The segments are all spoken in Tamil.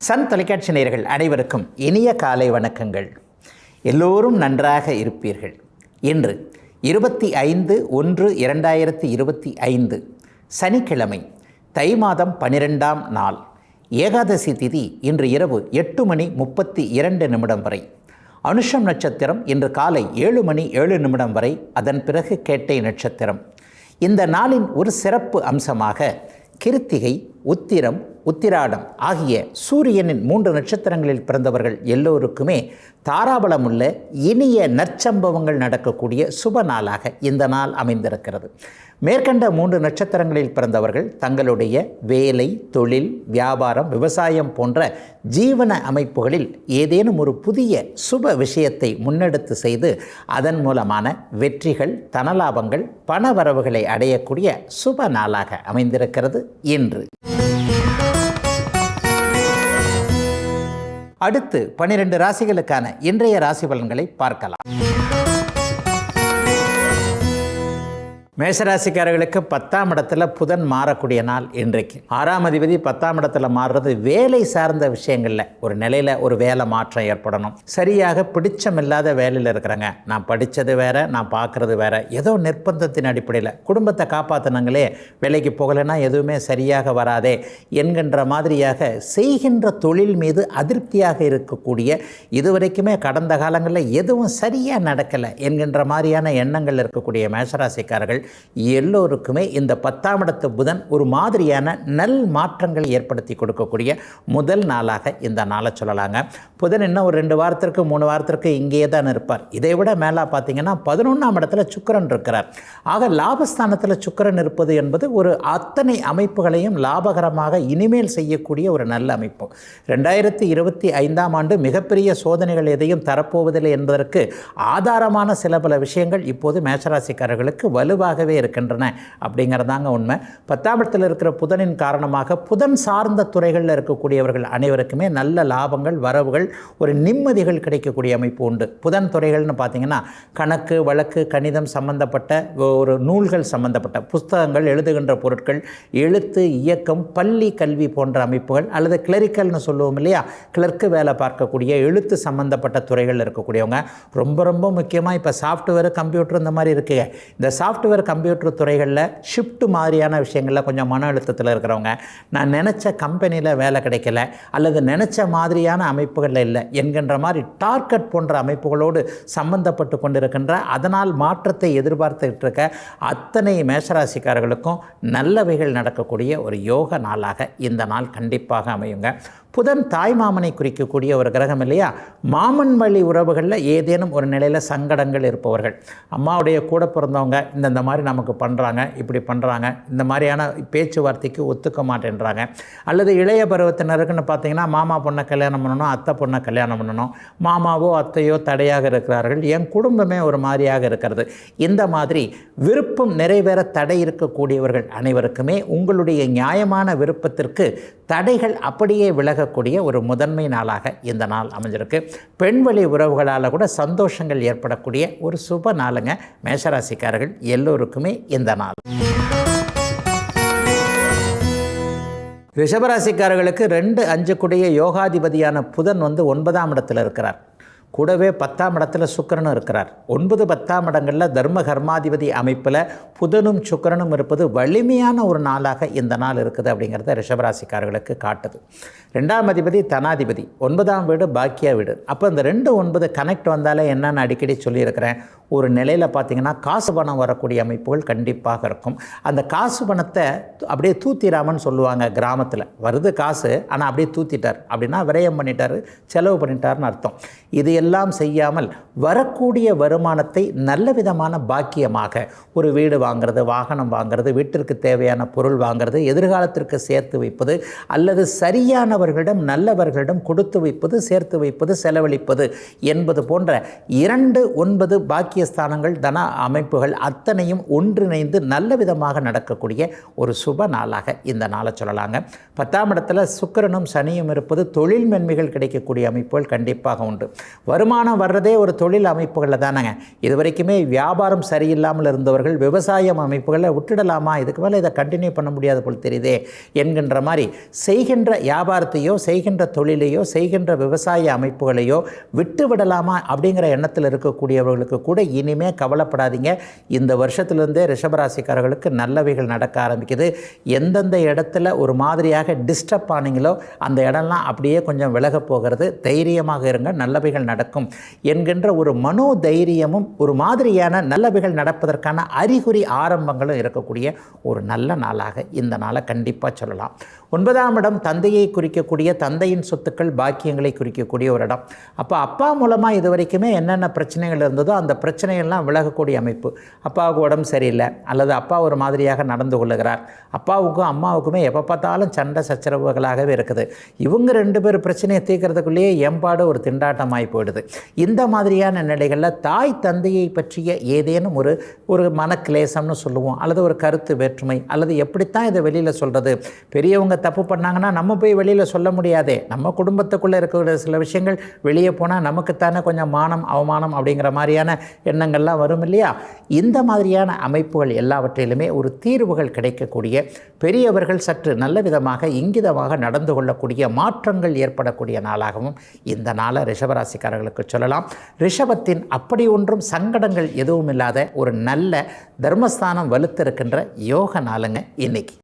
சன் தொலைக்காட்சி நேயர்கள் அனைவருக்கும் இனிய காலை வணக்கங்கள். எல்லோரும் நன்றாக இருப்பீர்கள். இன்று 25/1/2025 சனிக்கிழமை, தை மாதம் 12ஆம் நாள், ஏகாதசி திதி இன்று இரவு 8:32 வரை. அனுஷம் நட்சத்திரம் இன்று காலை 7:07 வரை. அதன் பிறகு கேட்டை நட்சத்திரம். இந்த நாளின் ஒரு சிறப்பு அம்சமாக கிருத்திகை, உத்திரம், உத்திராடம் ஆகிய சூரியனின் 3 நட்சத்திரங்களில் பிறந்தவர்கள் எல்லோருக்குமே தாராபலமுள்ள இனிய நற்சம்பவங்கள் நடக்கக்கூடிய சுப நாளாக இந்த நாள் அமைந்திருக்கிறது. மேற்கண்ட 3 நட்சத்திரங்களில் பிறந்தவர்கள் தங்களுடைய வேலை, தொழில், வியாபாரம், விவசாயம் போன்ற ஜீவன அமைப்புகளில் ஏதேனும் ஒரு புதிய சுப விஷயத்தை முன்னெடுத்து செய்து அதன் மூலமான வெற்றிகள், தனலாபங்கள், பணவரவுகளை அடையக்கூடிய சுப நாளாக அமைந்திருக்கிறது இன்று. அடுத்து 12 ராசிகளுக்கான இன்றைய ராசி பலன்களை பார்க்கலாம். மேஷராசிக்காரர்களுக்கு 10ஆம் இடத்துல புதன் மாறக்கூடிய நாள் இன்றைக்கு. 6ஆம் அதிபதி 10ஆம் இடத்துல மாறுறது வேலை சார்ந்த விஷயங்களில் ஒரு நிலையில் ஒரு வேலை மாற்றம் ஏற்படணும். சரியாக பிடிச்சமில்லாத வேலையில் இருக்கிறாங்க. நான் படித்தது வேற, நான் பார்க்குறது வேற, ஏதோ நிர்பந்தத்தின் அடிப்படையில் குடும்பத்தை காப்பாற்றினாங்களே, வேலைக்கு போகலைன்னா எதுவுமே சரியாக வராதே என்கின்ற மாதிரியாக செய்கின்ற தொழில் மீது அதிருப்தியாக இருக்கக்கூடிய, இதுவரைக்குமே கடந்த காலங்களில் எதுவும் சரியாக நடக்கலை என்கின்ற மாதிரியான எண்ணங்கள் இருக்கக்கூடிய மேஷராசிக்காரர்கள் எல்லோருக்குமே இந்த 10ஆம் இடத்து புதன் ஒரு மாதிரியான நல் மாற்றங்களை ஏற்படுத்தி கொடுக்கக்கூடிய முதல் நாளாக இந்த நாளை சொல்லலாங்க. புதன் இன்னும் ஒரு 2 வாரத்திற்கு 3 வாரத்திற்கு இங்கேயே தான் இருப்பார். இதை விட மேலே பார்த்தீங்கன்னா 11ஆம் இடத்துல சுக்கிரன் இருக்கிறார். ஆக லாபஸ்தானத்தில் சுக்கிரன் இருப்பது என்பது ஒரு அத்தனை அமைப்புகளையும் லாபகரமாக இனிமேல் செய்யக்கூடிய ஒரு நல்ல அமைப்பு. 2025ஆம் ஆண்டு மிகப்பெரிய சோதனைகள் எதையும் தரப்போவதில்லை என்பதற்கு ஆதாரமான சில பல விஷயங்கள் இப்போது மேஷராசிக்காரர்களுக்கு வலுவாக இருக்கின்றன அப்படிங்கிறதாங்க உண்மை. 10ஆம் இடத்தில் இருக்கிற புதனின் காரணமாக புதன் சார்ந்த துறைகளில் இருக்கக்கூடியவர்கள் அனைவருக்குமே நல்ல லாபங்கள், வரவுகள், ஒரு நிம்மதிகள் கிடைக்கக்கூடிய அமைப்பு உண்டு. புதன் துறைகள்னு பார்த்தீங்கன்னா கணக்கு, வழக்கு, கணிதம் சம்பந்தப்பட்ட ஒரு நூல்கள் சம்பந்தப்பட்ட புஸ்தகங்கள், எழுதுகின்ற பொருட்கள், எழுத்து, இயக்கம், பள்ளி கல்வி போன்ற அமைப்புகள், அல்லது கிளரிக்கல்னு சொல்லுவோம் இல்லையா, கிளர்க்கு வேலை பார்க்கக்கூடிய எழுத்து சம்பந்தப்பட்ட துறைகள் இருக்கக்கூடியவங்க. ரொம்ப ரொம்ப முக்கியமாக இப்போ சாஃப்ட்வேர், கம்ப்யூட்டர் இந்த மாதிரி இருக்குங்க. இந்த சாஃப்ட்வேர் கம்ப்யூட்டர் துறைகளில் ஷிஃப்ட் மாதிரியான விஷயங்களில் கொஞ்சம் மன அழுத்தத்தில் இருக்கிறவங்க, நான் நினச்ச கம்பெனியில் வேலை கிடைக்கல அல்லது நினச்ச மாதிரியான அமைப்புகளில் இல்லை என்கின்ற மாதிரி டார்கெட் போன்ற அமைப்புகளோடு சம்பந்தப்பட்டு கொண்டிருக்கின்ற, அதனால் மாற்றத்தை எதிர்பார்த்துக்கிட்டு இருக்க அத்தனை மேஷராசிக்காரர்களுக்கும் நல்லவைகள் நடக்கக்கூடிய ஒரு யோக நாளாக இந்த நாள் கண்டிப்பாக அமையுங்க. புதன் தாய்மாமனை குறிக்கக்கூடிய ஒரு கிரகம் இல்லையா. மாமன் வழி உறவுகளில் ஏதேனும் ஒரு நிலையில் சங்கடங்கள் இருப்பவர்கள், அம்மாவுடைய கூட பிறந்தவங்க இந்த மாதிரி நமக்கு பண்ணுறாங்க, இப்படி பண்ணுறாங்க, இந்த மாதிரியான பேச்சுவார்த்தைக்கு ஒத்துக்க மாட்டேன்றாங்க. அல்லது இளைய பருவத்தினருக்குன்னு பார்த்தீங்கன்னா மாமா பொண்ணை கல்யாணம் பண்ணணும், அத்தை பொண்ணை கல்யாணம் பண்ணணும், மாமாவோ அத்தையோ தடையாக இருக்கிறார்கள், என் குடும்பமே ஒரு மாதிரியாக இருக்கிறது. இந்த மாதிரி விருப்பம் நிறைவேற தடை இருக்கக்கூடியவர்கள் அனைவருக்குமே உங்களுடைய நியாயமான விருப்பத்திற்கு தடைகள் அப்படியே விலகக்கூடிய ஒரு முதன்மை நாளாக இந்த நாள் அமைஞ்சிருக்கு. பெண்வழி உறவுகளால் கூட சந்தோஷங்கள் ஏற்படக்கூடிய ஒரு சுப நாளுங்க மேஷராசிக்காரர்கள் எல்லோருக்குமே இந்த நாள். ரிஷபராசிக்காரர்களுக்கு 2-5 கூடிய யோகாதிபதியான புதன் 9ஆம் இடத்தில் இருக்கிறார். கூடவே 10ஆம் இடத்துல சுக்கிரனும் இருக்கிறார். 9, 10ஆம் இடங்களில் தர்ம கர்மாதிபதி அமைப்பில் புதனும் சுக்கிரனும் இருப்பது வலிமையான ஒரு நாளாக இந்த நாள் இருக்குது அப்படிங்கிறத ரிஷபராசிக்காரர்களுக்கு காட்டுது. 2ஆம் அதிபதி தனாதிபதி, 9ஆம் வீடு பாக்கிய வீடு. அப்போ இந்த 2, 9 கனெக்ட் வந்தாலே என்னன்னு அடிக்கடி சொல்லியிருக்கிறேன். ஒரு நிலையில் பார்த்திங்கன்னா காசு பணம் வரக்கூடிய அமைப்புகள் கண்டிப்பாக இருக்கும். அந்த காசு பணத்தை அப்படியே தூத்திராமன்னு சொல்லுவாங்க கிராமத்தில். வருது காசு, ஆனால் அப்படியே தூத்திட்டார் அப்படின்னா விரயம் பண்ணிட்டார், செலவு பண்ணிட்டார்னு அர்த்தம். இது எல்லாம் செய்யாமல் வரக்கூடிய வருமானத்தை நல்ல விதமான பாக்கியமாக ஒரு வீடு வாங்கிறது, வாகனம் வாங்கிறது, வீட்டிற்கு தேவையான பொருள் வாங்கிறது, எதிர்காலத்திற்கு சேர்த்து வைப்பது, அல்லது சரியானவர்களிடம் நல்லவர்களிடம் கொடுத்து வைப்பது, சேர்த்து வைப்பது, செலவழிப்பது என்பது போன்ற 2, 9 பாக்கியஸ்தானங்கள், தன அமைப்புகள் அத்தனையும் ஒன்றிணைந்து நல்ல விதமாக நடக்கக்கூடிய ஒரு சுப நாளாக இந்த நாளை சொல்லலாங்க. 10ஆம் இடத்துல சுக்கிரனும் சனியும் இருப்பது தொழில் மென்மைகள் கிடைக்கக்கூடிய அமைப்புகள் கண்டிப்பாக உண்டு. வருமானம் வர்றதே ஒரு தொழில் அமைப்புகளில் தானேங்க. இது வரைக்குமே வியாபாரம் சரியில்லாமல் இருந்தவர்கள் விவசாயம் அமைப்புகளை விட்டுடலாமா, இதுக்கு மேலே இதை கண்டினியூ பண்ண முடியாது போல் தெரியுதே என்கின்ற மாதிரி செய்கின்ற வியாபாரத்தையோ செய்கின்ற தொழிலையோ செய்கின்ற விவசாய அமைப்புகளையோ விட்டு விடலாமா அப்படிங்கிற எண்ணத்தில் இருக்கக்கூடியவர்களுக்கு கூட இனிமே கவலைப்படாதீங்க. இந்த வருஷத்துலேருந்தே ரிஷபராசிக்காரர்களுக்கு நல்லவைகள் நடக்க ஆரம்பிக்குது. எந்தெந்த இடத்துல ஒரு மாதிரியாக டிஸ்டர்ப் ஆனீங்களோ அந்த இடம்லாம் அப்படியே கொஞ்சம் விலக போகிறது. தைரியமாக இருங்க, நல்லவைகள் நடக்கும் என்கின்ற ஒரு மனோ தைரியமும் ஒரு மாதிரியான நல்லவைகள் நடப்பதற்கான அறிகுறி ஆரம்பங்களும் இருக்கக்கூடிய ஒரு நல்ல நாளாக இந்த நாளை கண்டிப்பாக சொல்லலாம். 9ஆம் இடம் தந்தையை குறிக்கக்கூடிய, தந்தையின் சொத்துக்கள் பாக்கியங்களை குறிக்கக்கூடிய ஒரு இடம். அப்போ அப்பா மூலமாக இது வரைக்குமே என்னென்ன பிரச்சனைகள் இருந்ததோ அந்த பிரச்சனைகள்லாம் விலகக்கூடிய அமைப்பு. அப்பாவுக்கு உடம்பு சரியில்லை அல்லது அப்பா ஒரு மாதிரியாக நடந்து கொள்ளுகிறார், அப்பாவுக்கும் அம்மாவுக்குமே எப்போ பார்த்தாலும் சண்டை சச்சரவுகளாகவே இருக்குது. இவங்க 2 பேர் பிரச்சனையை தீர்க்கிறதுக்குள்ளேயே எம்பாடு ஒரு திண்டாட்டமாகி போயிடுது. இந்த மாதிரியான நிலைகளில் தாய் தந்தையை பற்றிய ஏதேனும் ஒரு மனக்கிலேசம்னு சொல்லுவோம், அல்லது ஒரு கருத்து வேற்றுமை, அல்லது எப்படித்தான் இதை வெளியில் சொல்கிறது, பெரியவங்க தப்பு பண்ணாங்கன்னா நம்ம போய் வெளியில் சொல்ல முடியாதே, நம்ம குடும்பத்துக்குள்ளே இருக்கிற சில விஷயங்கள் வெளியே போனால் நமக்குத்தானே கொஞ்சம் மானம் அவமானம் அப்படிங்கிற மாதிரியான எண்ணங்கள்லாம் வரும் இல்லையா. இந்த மாதிரியான அமைப்புகள் எல்லாவற்றிலுமே ஒரு தீர்வுகள் கிடைக்கக்கூடிய, பெரியவர்கள் சற்று நல்ல விதமாக இங்கிதமாக நடந்து கொள்ளக்கூடிய மாற்றங்கள் ஏற்படக்கூடிய நாளாகவும் இந்த நாளை ரிஷபராசிக்காரர்களுக்கு சொல்லலாம். ரிஷபத்தின் அப்படி ஒன்றும் சங்கடங்கள் எதுவும் இல்லாத ஒரு நல்ல தர்மஸ்தானம் வலுத்திருக்கின்ற யோக நாளுங்க இன்னைக்கு.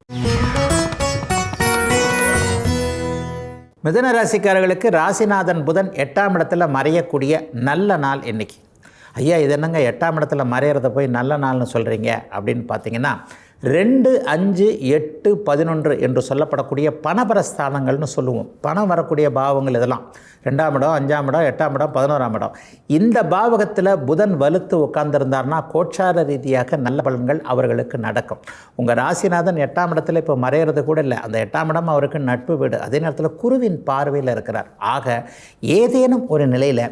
மிதுன ராசிக்காரர்களுக்கு ராசிநாதன் புதன் 8ஆம் இடத்துல மறையக்கூடிய நல்ல நாள் இன்னைக்கு. ஐயா இது என்னங்க 8ஆம் இடத்துல மறையிறத போய் நல்ல நாள்னு சொல்கிறீங்க அப்படின்னு பார்த்தீங்கன்னா, 2, 5, 8, 11 என்று சொல்லப்படக்கூடிய பணபரஸ்தானங்கள்னு சொல்லுவோம். பணம் வரக்கூடிய பாவங்கள் இதெல்லாம் 2ஆம் இடம், 5ஆம் இடம், 8ஆம் இடம், 11ஆம் இடம். இந்த பாவகத்தில் புதன் வலுத்து உட்கார்ந்துருந்தார்னா கோச்சார ரீதியாக நல்ல பலன்கள் அவர்களுக்கு நடக்கும். உங்கள் ராசிநாதன் 8ஆம் இடத்துல இப்போ மறையிறது கூட இல்லை, அந்த 8ஆம் இடம் அவருக்கு நட்பு வீடு, அதே நேரத்தில் குருவின் பார்வையில் இருக்கிறார். ஆக ஏதேனும் ஒரு நிலையில்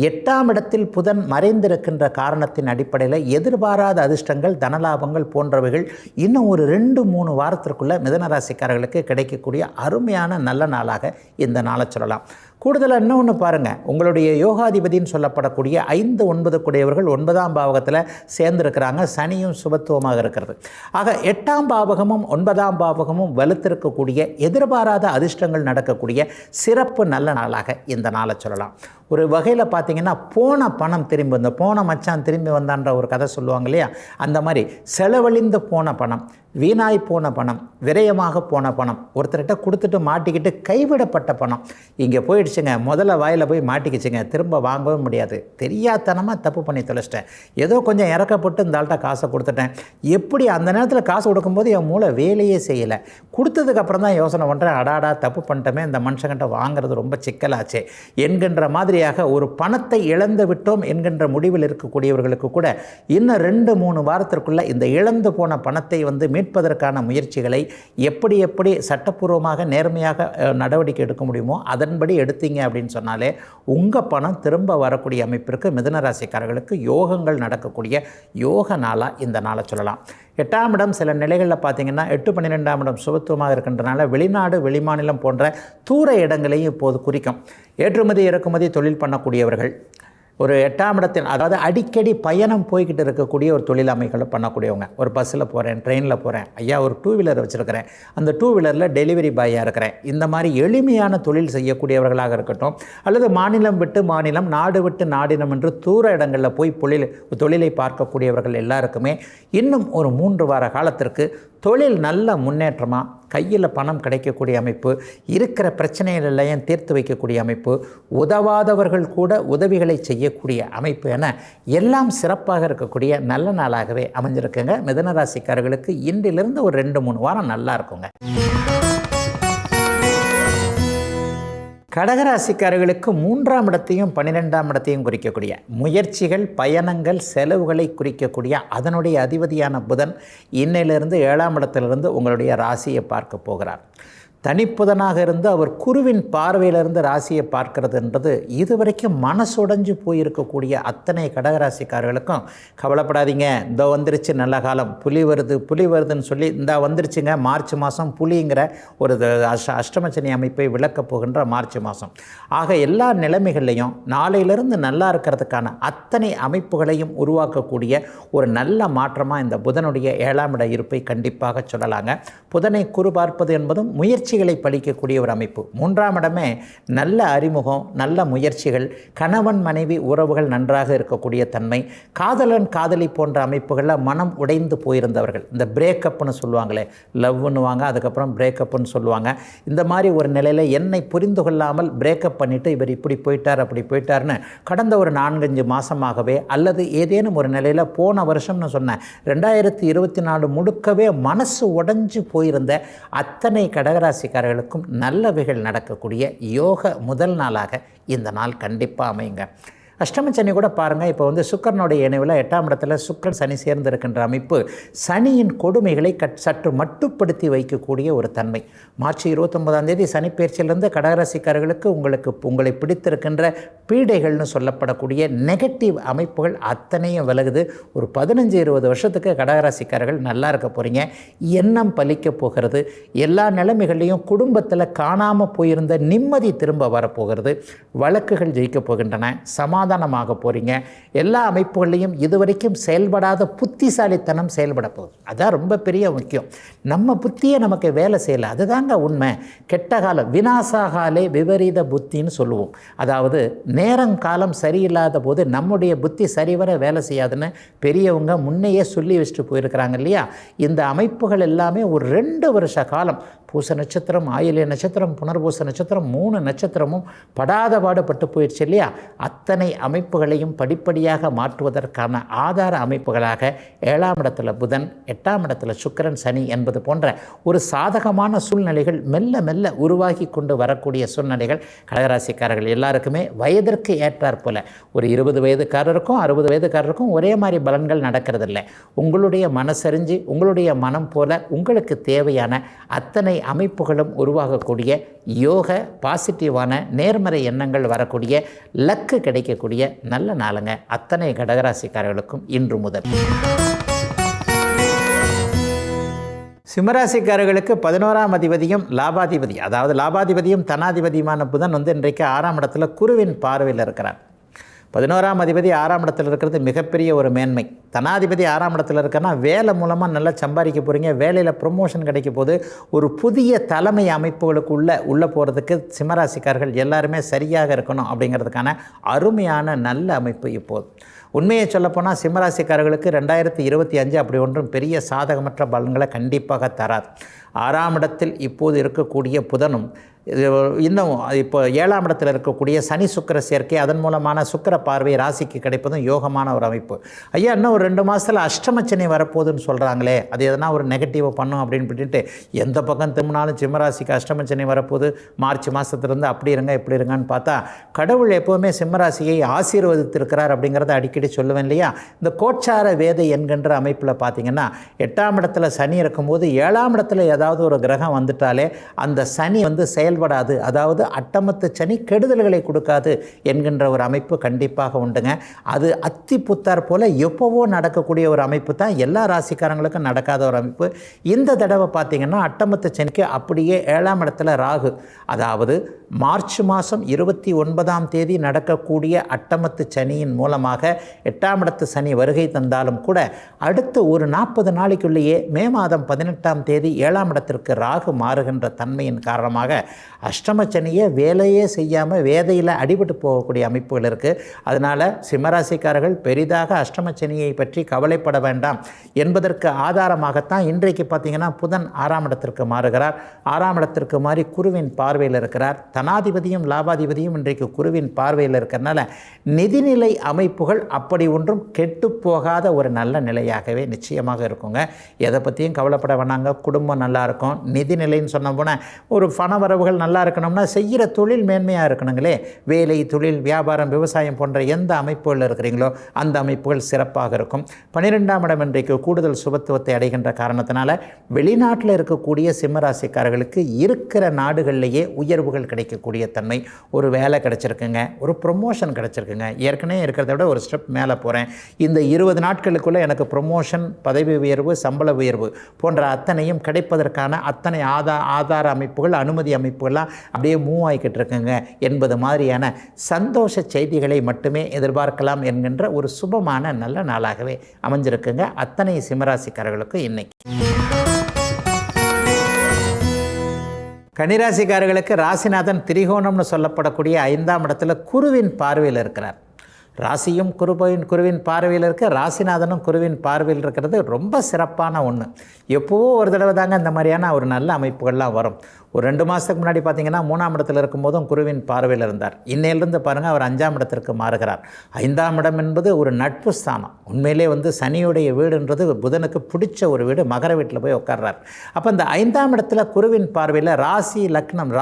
8ஆம் இடத்தில் புதன் மறைந்திருக்கின்ற காரணத்தின் அடிப்படையில் எதிர்பாராத அதிர்ஷ்டங்கள், தனலாபங்கள் போன்றவைகள் இன்னும் ஒரு 2-3 வாரத்திற்குள்ளே மிதுனராசிக்காரர்களுக்கு கிடைக்கக்கூடிய அருமையான நல்ல நாளாக இந்த நாளை சொல்லலாம். கூடுதலாக இன்னொன்று பாருங்கள், உங்களுடைய யோகாதிபதினு சொல்லப்படக்கூடிய 5, 9 கூடியவர்கள் 9ஆம் பாவகத்தில் சேர்ந்திருக்கிறாங்க. சனியும் சுபத்துவமாக இருக்கிறது. ஆக 8ஆம் பாவகமும் 9ஆம் பாவகமும் வலுத்திருக்கக்கூடிய எதிர்பாராத அதிர்ஷ்டங்கள் நடக்கக்கூடிய சிறப்பு நல்ல நாளாக இந்த நாளை சொல்லலாம். ஒரு வகையில் பார்த்தீங்கன்னா போன பணம் திரும்பி வந்த, போன மச்சான் திரும்பி வந்தான்ற ஒரு கதை சொல்லுவாங்க இல்லையா, அந்த மாதிரி செலவழிந்து போன பணம், வீணாய் போன பணம், விரயமாக போன பணம், ஒருத்தர்கிட்ட கொடுத்துட்டு மாட்டிக்கிட்டு கைவிடப்பட்ட பணம் இங்கே போயிடுச்சுங்க, முதல்ல வாயில் போய் மாட்டிக்கிச்சுங்க, திரும்ப வாங்கவே முடியாது, தெரியாதனமாக தப்பு பண்ணி தொலைச்சிட்டேன், ஏதோ கொஞ்சம் இறக்கப்பட்டு இந்த ஆள்கிட்ட காசை கொடுத்துட்டேன், எப்படி அந்த நேரத்தில் காசு கொடுக்கும்போது என் மூளை வேலையே செய்யலை, கொடுத்ததுக்கப்புறம் தான் யோசனை பண்ணுறேன், அடாடா தப்பு பண்ணிட்டோமே, இந்த மனுஷங்கிட்ட வாங்குறது ரொம்ப சிக்கலாச்சே என்கின்ற மாதிரியாக ஒரு பணத்தை இழந்து விட்டோம் என்கின்ற முடிவில் இருக்கக்கூடியவர்களுக்கு கூட இன்னும் 2-3 வாரத்திற்குள்ள இந்த இழந்து போன பணத்தை மீட்பதற்கான முயற்சிகளை எப்படி சட்டப்பூர்வமாக நேர்மையாக நடவடிக்கை எடுக்க முடியுமோ அதன்படி எடுத்தீங்க அப்படின்னு சொன்னாலே உங்கள் பணம் திரும்ப வரக்கூடிய அமைப்பிற்கு மிதுன ராசிக்காரர்களுக்கு யோகங்கள் நடக்கக்கூடிய யோக நாளாக இந்த நாளை சொல்லலாம். 8ஆம் இடம் சில நிலைகளில் பார்த்தீங்கன்னா 8, 12ஆம் இடம் சுபத்துவமாக இருக்கின்றனால வெளிநாடு வெளிமாநிலம் போன்ற தூர இடங்களையும் இப்போது குறிக்கும். ஏற்றுமதி இறக்குமதி தொழில் பண்ணக்கூடியவர்கள், ஒரு 8ஆம் இடத்தின் அதாவது அடிக்கடி பயணம் போய்கிட்டு இருக்கக்கூடிய ஒரு தொழில் அமைகளை பண்ணக்கூடியவங்க, ஒரு பஸ்ஸில் போகிறேன், ட்ரெயினில் போகிறேன், ஐயா ஒரு 2 வீலர் வச்சுருக்கிறேன், அந்த 2 வீலரில் டெலிவரி பாயாக இருக்கிறேன், இந்த மாதிரி எளிமையான தொழில் செய்யக்கூடியவர்களாக இருக்கட்டும், அல்லது மாநிலம் விட்டு மாநிலம், நாடு விட்டு நாடினம் என்று தூர இடங்களில் போய் தொழிலை பார்க்கக்கூடியவர்கள் எல்லாருக்குமே இன்னும் ஒரு 3 வார காலத்திற்கு தொழில் நல்ல முன்னேற்றமாக, கையில் பணம் கிடைக்கக்கூடிய அமைப்பு, இருக்கிற பிரச்சனைகளெல்லாம் தீர்த்து வைக்கக்கூடிய அமைப்பு, உதவாதவர்கள் கூட உதவிகளை செய்யக்கூடிய அமைப்பு என எல்லாம் சிறப்பாக இருக்கக்கூடிய நல்ல நாளாகவே அமைஞ்சிருக்குங்க. மிதுன ராசிக்காரர்களுக்கு இன்றிலிருந்து ஒரு 2-3 வாரம் நல்லா இருக்குங்க. கடகராசிக்காரர்களுக்கு 3ஆம் இடத்தையும் 12ஆம் இடத்தையும் குறிக்கக்கூடிய முயற்சிகள், பயணங்கள், செலவுகளை குறிக்கக்கூடிய அதனுடைய அதிபதியான புதன் இன்னையிலிருந்து 7ஆம் இடத்திலிருந்து உங்களுடைய ராசியை பார்க்க போகிறார். தனிப்புதனாக இருந்து அவர் குருவின் பார்வையிலிருந்து ராசியை பார்க்கறதுன்றது இதுவரைக்கும் மனசுடைஞ்சு போயிருக்கக்கூடிய அத்தனை கடகராசிக்காரர்களுக்கும் கவலைப்படாதீங்க, இந்த வந்துருச்சு நல்ல காலம், புலி வருதுன்னு சொல்லி இந்த வந்துருச்சுங்க மார்ச் மாதம் புலிங்கிற ஒரு அஷ்டமச்சனி அமைப்பை விளக்கப் போகின்ற மார்ச் மாதம். ஆக எல்லா நிலைமைகள்லையும் நாளையிலிருந்து நல்லா இருக்கிறதுக்கான அத்தனை அமைப்புகளையும் உருவாக்கக்கூடிய ஒரு நல்ல மாற்றமாக இந்த புதனுடைய 7ஆம் இட இருப்பை கண்டிப்பாக சொல்லலாங்க. புதனை குரு பார்ப்பது என்பதும் முயற்சிகளை பழிக்கக்கூடிய ஒரு அமைப்பு. 3ஆம் இடமே நல்ல அறிமுகம், நல்ல முயற்சிகள், கணவன் மனைவி உறவுகள் நன்றாக இருக்கக்கூடிய தன்மை, காதலன் காதலி போன்ற அமைப்புகளில் மனம் உடைந்து போயிருந்தவர்கள், இந்த பிரேக்கப்னு சொல்லுவாங்களே, லவ்னுவாங்க அதுக்கப்புறம் பிரேக்கப்னு சொல்லுவாங்க, இந்த மாதிரி ஒரு நிலையில் என்னை புரிந்து கொள்ளாமல் பிரேக்கப் பண்ணிவிட்டு இவர் இப்படி போயிட்டார் அப்படி போயிட்டார்னு கடந்த ஒரு 4-5 மாதமாகவே அல்லது ஏதேனும் ஒரு நிலையில் போன வருஷம்னு சொன்னேன் 2024 முழுக்கவே மனசு உடைஞ்சு போயிருந்த அத்தனை கடகராசிக்காரர்களுக்கும் நல்லவைகள் நடக்கக்கூடிய யோக முதல் நாளாக இந்த நாள் கண்டிப்பாக அமையுங்க. அஷ்டமச்சனி கூட பாருங்கள், இப்போ சுக்கிரனுடைய இணைவில் 8ஆம் இடத்துல சுக்கிரன் சனி சேர்ந்திருக்கின்ற அமைப்பு சனியின் கொடுமைகளை சற்று மட்டுப்படுத்தி வைக்கக்கூடிய ஒரு தன்மை. மார்ச் 29ஆம் தேதி சனிப்பெயர்ச்சியிலிருந்து கடகராசிக்காரர்களுக்கு உங்களை பிடித்திருக்கின்ற பீடைகள்னு சொல்லப்படக்கூடிய நெகட்டிவ் அமைப்புகள் அத்தனையும் விலகுது. ஒரு 15-20 வருஷத்துக்கு கடகராசிக்காரர்கள் நல்லா இருக்க போகிறீங்க. எண்ணம் பலிக்க போகிறது. எல்லா நிலைமைகளையும் குடும்பத்தில் காணாமல் போயிருந்த நிம்மதி திரும்ப வரப்போகிறது. வழக்குகள் ஜெயிக்க போகின்றன. சமாதானமாக போகிறீங்க. எல்லா அமைப்புகளையும் இதுவரைக்கும் செயல்படாத புத்திசாலித்தனம் செயல்பட போகுது. அதான் ரொம்ப பெரிய முக்கியம். நம்ம புத்தியை நமக்கு வேலை செய்யலை, அதுதாங்க உண்மை. கெட்ட காலம் வினாசாகாலே விபரீத புத்தின்னு சொல்லுவோம். அதாவது நேரம் காலம் சரியில்லாத போது நம்முடைய புத்தி சரிவர வேலை செய்யாதுன்னு பெரியவங்க முன்னையே சொல்லி வச்சுட்டு போயிருக்கிறாங்க இல்லையா. இந்த அமைப்புகள் எல்லாமே ஒரு 2 வருஷ காலம், பூச நட்சத்திரம், ஆயில்ய நட்சத்திரம், புனர்பூச நட்சத்திரம் 3 நட்சத்திரமும் படாத பாடுபட்டு போயிடுச்சு இல்லையா. அத்தனை அமைப்புகளையும் படிப்படியாக மாற்றுவதற்கான ஆதார அமைப்புகளாக 7ஆம் இடத்துல புதன், 8ஆம் இடத்துல சுக்கிரன், சனி என்பது போன்ற ஒரு சாதகமான சூழ்நிலைகள் மெல்ல மெல்ல உருவாகி கொண்டு வரக்கூடிய சூழ்நிலைகள் கடகராசிக்காரர்கள் எல்லாருக்குமே வயதிற்கு ஏற்றாற் போல, ஒரு 20 வயதுக்காரருக்கும் 60 வயதுக்காரருக்கும் ஒரே மாதிரி பலன்கள் நடக்கிறதில்லை. உங்களுடைய மனசறிஞ்சு உங்களுடைய மனம் போல உங்களுக்கு தேவையான அத்தனை அமைப்புகளும் உருவாகக்கூடிய யோக பாசிட்டிவான நேர்மறை எண்ணங்கள் வரக்கூடிய லக்கு கிடைக்கக்கூடிய நல்ல நாளுங்க அத்தனை கடகராசிக்காரர்களுக்கும் இன்று முதல். சிம்மராசிக்காரர்களுக்கு 11ஆம் அதிபதியும் லாபாதிபதி, அதாவது லாபாதிபதியும் தனாதிபதியுமான புதன் இன்றைக்கு 6ஆம் இடத்துல குருவின் பார்வையில் இருக்கிறார். 11ஆம் அதிபதி 6ஆம் இடத்துல இருக்கிறது மிகப்பெரிய ஒரு மேன்மை. தனாதிபதி 6ஆம் இடத்துல இருக்கன்னா வேலை மூலமாக நல்லா சம்பாதிக்க போகிறீங்க. வேலையில் ப்ரொமோஷன் கிடைக்க போது. ஒரு புதிய தலைமை அமைப்புகளுக்கு உள்ளே போகிறதுக்கு சிம்மராசிக்காரர்கள் எல்லாருமே சரியாக இருக்கணும் அப்படிங்கிறதுக்கான அருமையான நல்ல அமைப்பு இப்போது. உண்மையை சொல்லப்போனால் சிம்மராசிக்காரர்களுக்கு 2025 அப்படி ஒன்றும் பெரிய சாதகமற்ற பலன்களை கண்டிப்பாக தராது. 6ஆம் இடத்தில் இப்போது இருக்கக்கூடிய புதனும் இன்னும் இப்போ 7ஆம் இடத்தில் இருக்கக்கூடிய சனி சுக்கிர சேர்க்கை, அதன் மூலமான சுக்கிர பார்வை ராசிக்கு கிடைப்பதும் யோகமான ஒரு அமைப்பு. ஐயா இன்னும் ஒரு 2 மாதத்தில் அஷ்டமச்சனி வரப்போகுதுன்னு சொல்கிறாங்களே, அது எதனா ஒரு நெகட்டிவாக பண்ணும் அப்படின்னு எந்த பக்கம் திரும்பினாலும் சிம்மராசிக்கு அஷ்டமச்சனி வரப்போகுது, மார்ச் மாதத்துலேருந்து அப்படி இருங்க இப்படி இருங்கன்னு பார்த்தா கடவுள் எப்போவுமே சிம்மராசியை ஆசீர்வதித்திருக்கிறார் அப்படிங்கிறத அடிக்கடி சொல்லுவேன் இல்லையா. இந்த கோச்சார வேதை என்கின்ற அமைப்பில் பார்த்திங்கன்னா 8ஆம் இடத்துல சனி இருக்கும்போது 7ஆம் இடத்துல ஏதாவது ஒரு கிரகம் வந்துட்டாலே அந்த சனி செயல்படாது, அதாவது அட்டமத்து சனி கெடுதல்களை கொடுக்காது என்கின்ற ஒரு அமைப்பு கண்டிப்பாக உண்டுங்க. அது அத்தி புத்தார் போல் எப்போவோ நடக்கக்கூடிய ஒரு அமைப்பு தான், எல்லா ராசிக்காரங்களுக்கும் நடக்காத ஒரு அமைப்பு. இந்த தடவை பார்த்திங்கன்னா அட்டமத்து சனிக்கு அப்படியே 7ஆம் இடத்துல ராகு, அதாவது மார்ச் மாதம் 29ஆம் தேதி நடக்கக்கூடிய அட்டமத்து சனியின் மூலமாக 8ஆம் இடத்து சனி வருகை தந்தாலும் கூட அடுத்து ஒரு 40 நாளைக்குள்ளேயே மே மாதம் 18ஆம் தேதி 7ஆம் இடத்திற்கு ராகு மாறுகின்ற தன்மையின் காரணமாக அஷ்டமச்சனியை வேலையே செய்யாமல் வேதையில் அடிபட்டு போகக்கூடிய அமைப்புகள் இருக்குது. அதனால் சிம்மராசிக்காரர்கள் பெரிதாக அஷ்டமச்சனியை பற்றி கவலைப்பட வேண்டாம் என்பதற்கு ஆதாரமாகத்தான் இன்றைக்கு பார்த்திங்கன்னா புதன் 6ஆம் இடத்திற்கு மாறுகிறார். 6ஆம் இடத்திற்கு மாறி குருவின் பார்வையில் இருக்கிறார். தனாதிபதியும் லாபாதிபதியும் இன்றைக்கு குருவின் பார்வையில் இருக்கிறனால நிதிநிலை அமைப்புகள் அப்படி ஒன்றும் கெட்டு போகாத ஒரு நல்ல நிலையாகவே நிச்சயமாக இருக்குங்க. எதை பற்றியும் கவலைப்பட வேணாங்க. குடும்பம் நல்லா நல்லாயிருக்கும். நிதிநிலைன்னு சொன்ன போனால் ஒரு பணவரவுகள் நல்லா இருக்கணும்னா செய்கிற தொழில் மேன்மையாக இருக்கணுங்களே. வேலை, தொழில், வியாபாரம், விவசாயம் போன்ற எந்த அமைப்புகள் இருக்கிறீங்களோ அந்த அமைப்புகள் சிறப்பாக இருக்கும். 12ஆம் இடம் இன்றைக்கு கூடுதல் சுபத்துவத்தை அடைகின்ற காரணத்தினால வெளிநாட்டில் இருக்கக்கூடிய சிம்மராசிக்காரர்களுக்கு இருக்கிற நாடுகளிலேயே உயர்வுகள் கிடைக்கக்கூடிய தன்மை. ஒரு வேலை கிடைச்சிருக்குங்க, ஒரு ப்ரொமோஷன் கிடைச்சிருக்குங்க, ஏற்கனவே இருக்கிறத விட ஒரு ஸ்டெப் மேலே போகிறேன், இந்த 20 நாட்களுக்குள்ளே எனக்கு ப்ரொமோஷன், பதவி உயர்வு, சம்பள உயர்வு போன்ற அத்தனையும் கிடைப்பதற்கான அத்தனை ஆதார அமைப்புகள், அனுமதி அமைப்புகள்லாம் அப்படியே மூவ் ஆகிக்கிட்டு இருக்குங்க என்பது மாதிரியான சந்தோஷ செய்திகளை மட்டுமே எதிர்பார்க்கலாம் என்கின்ற ஒரு சுபமான நல்ல நாளாகவே அமைஞ்சிருக்குங்க அத்தனை சிம்மராசிக்காரர்களுக்கு இன்னைக்கு. கன்னிராசிக்காரர்களுக்கு ராசிநாதன் திரிகோணம்னு சொல்லப்படக்கூடிய 5ஆம் இடத்துல குருவின் பார்வையில் இருக்கிறார். ராசியும் குருவின் பார்வையில் இருக்க, ராசிநாதனும் குருவின் பார்வையில் இருக்கிறது ரொம்ப சிறப்பான ஒன்று. எப்போவோ ஒரு தடவை தாங்க இந்த மாதிரியான ஒரு நல்ல அமைப்புகள்லாம் வரும். ஒரு 2 மாதத்துக்கு முன்னாடி பார்த்திங்கன்னா 3ஆம் இடத்துல இருக்கும்போதும் குருவின் பார்வையில் இருந்தார். இன்னையிலிருந்து பாருங்கள் அவர் 5ஆம் இடத்திற்கு மாறுகிறார். 5ஆம் இடம் என்பது ஒரு நட்பு ஸ்தானம். உண்மையிலே சனியுடைய வீடுன்றது புதனுக்கு பிடிச்ச ஒரு வீடு. மகர வீட்டில் போய் உட்கார்றார். அப்போ இந்த 5ஆம் இடத்துல குருவின் பார்வையில் ராசி, லக்னம்,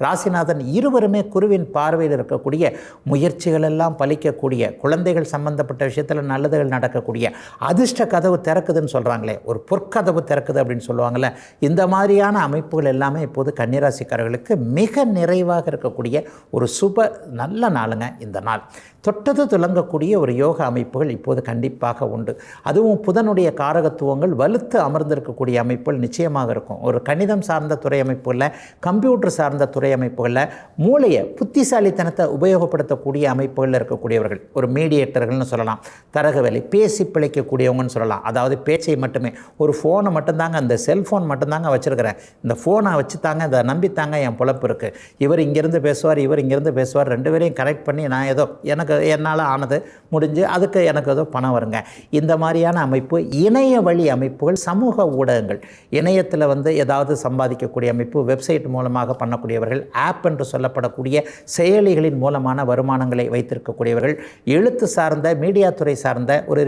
ராசிநாதன் இருவருமே குருவின் பார்வையில் இருக்கக்கூடிய முயற்சிகள் எல்லாம் பலிக்கக்கூடிய, குழந்தைகள் சம்பந்தப்பட்ட விஷயத்தில் நல்லதுகள் நடக்கக்கூடிய, அதிர்ஷ்ட கதவு திறக்குதுன்னு சொல்கிறாங்களே, ஒரு பொற்கதவு திறக்குது அப்படின்னு சொல்லுவாங்கள்ல, இந்த மாதிரியான அமைப்புகள் எல்லாமே இப்போது கன்னிராசிக்காரர்களுக்கு மிக நிறைவாக இருக்கக்கூடிய ஒரு சுப நல்ல நாளுங்க இந்த நாள். தொட்டது துலங்கக்கூடிய ஒரு யோக அமைப்புகள் இப்போது கண்டிப்பாக உண்டு. அதுவும் புதனுடைய காரகத்துவங்கள் வலுத்து அமர்ந்திருக்கக்கூடிய அமைப்புகள் நிச்சயமாக இருக்கும். ஒரு கணிதம் சார்ந்த துறை அமைப்புகளில், கம்ப்யூட்டர் சார்ந்த துறை அமைப்புகளில் மூளையை, புத்திசாலித்தனத்தை உபயோகப்படுத்தக்கூடிய அமைப்புகளில் இருக்கக்கூடியவர்கள், ஒரு மீடியேட்டர்கள்னு சொல்லலாம், தரகவேலை, பேசி பிழைக்கக்கூடியவங்கன்னு சொல்லலாம். அதாவது பேச்சை மட்டுமே, ஒரு ஃபோனை மட்டும்தாங்க, அந்த செல்ஃபோன் மட்டும்தாங்க வச்சுருக்கிறேன், இந்த ஃபோனை வச்சுத்தாங்க, இதை நம்பித்தாங்க என் பொழப்பு இருக்குது, இவர் இங்கேருந்து பேசுவார், இவர் இங்கேருந்து பேசுவார், 2 பேரையும் கனெக்ட் பண்ணி நான் ஏதோ எனக்கு என்னால் ஆனது முடிஞ்சு அதுக்கு எனக்கு ஏதோ பணம் வருங்க. இந்த மாதிரியான அமைப்பு, இணைய வழி அமைப்புகள், சமூக ஊடகங்கள், இணையத்தில் ஏதாவது சம்பாதிக்கக்கூடிய அமைப்பு, வெப்சைட் மூலமாக பண்ணக்கூடியவர்கள், ஆப் என்று சொல்லப்படக்கூடிய செயலிகளின் மூலமான வருமானங்களை வைத்திருக்கக்கூடியவர்கள், எழுத்து சார்ந்த மீடியா துறை சார்ந்த ஒரு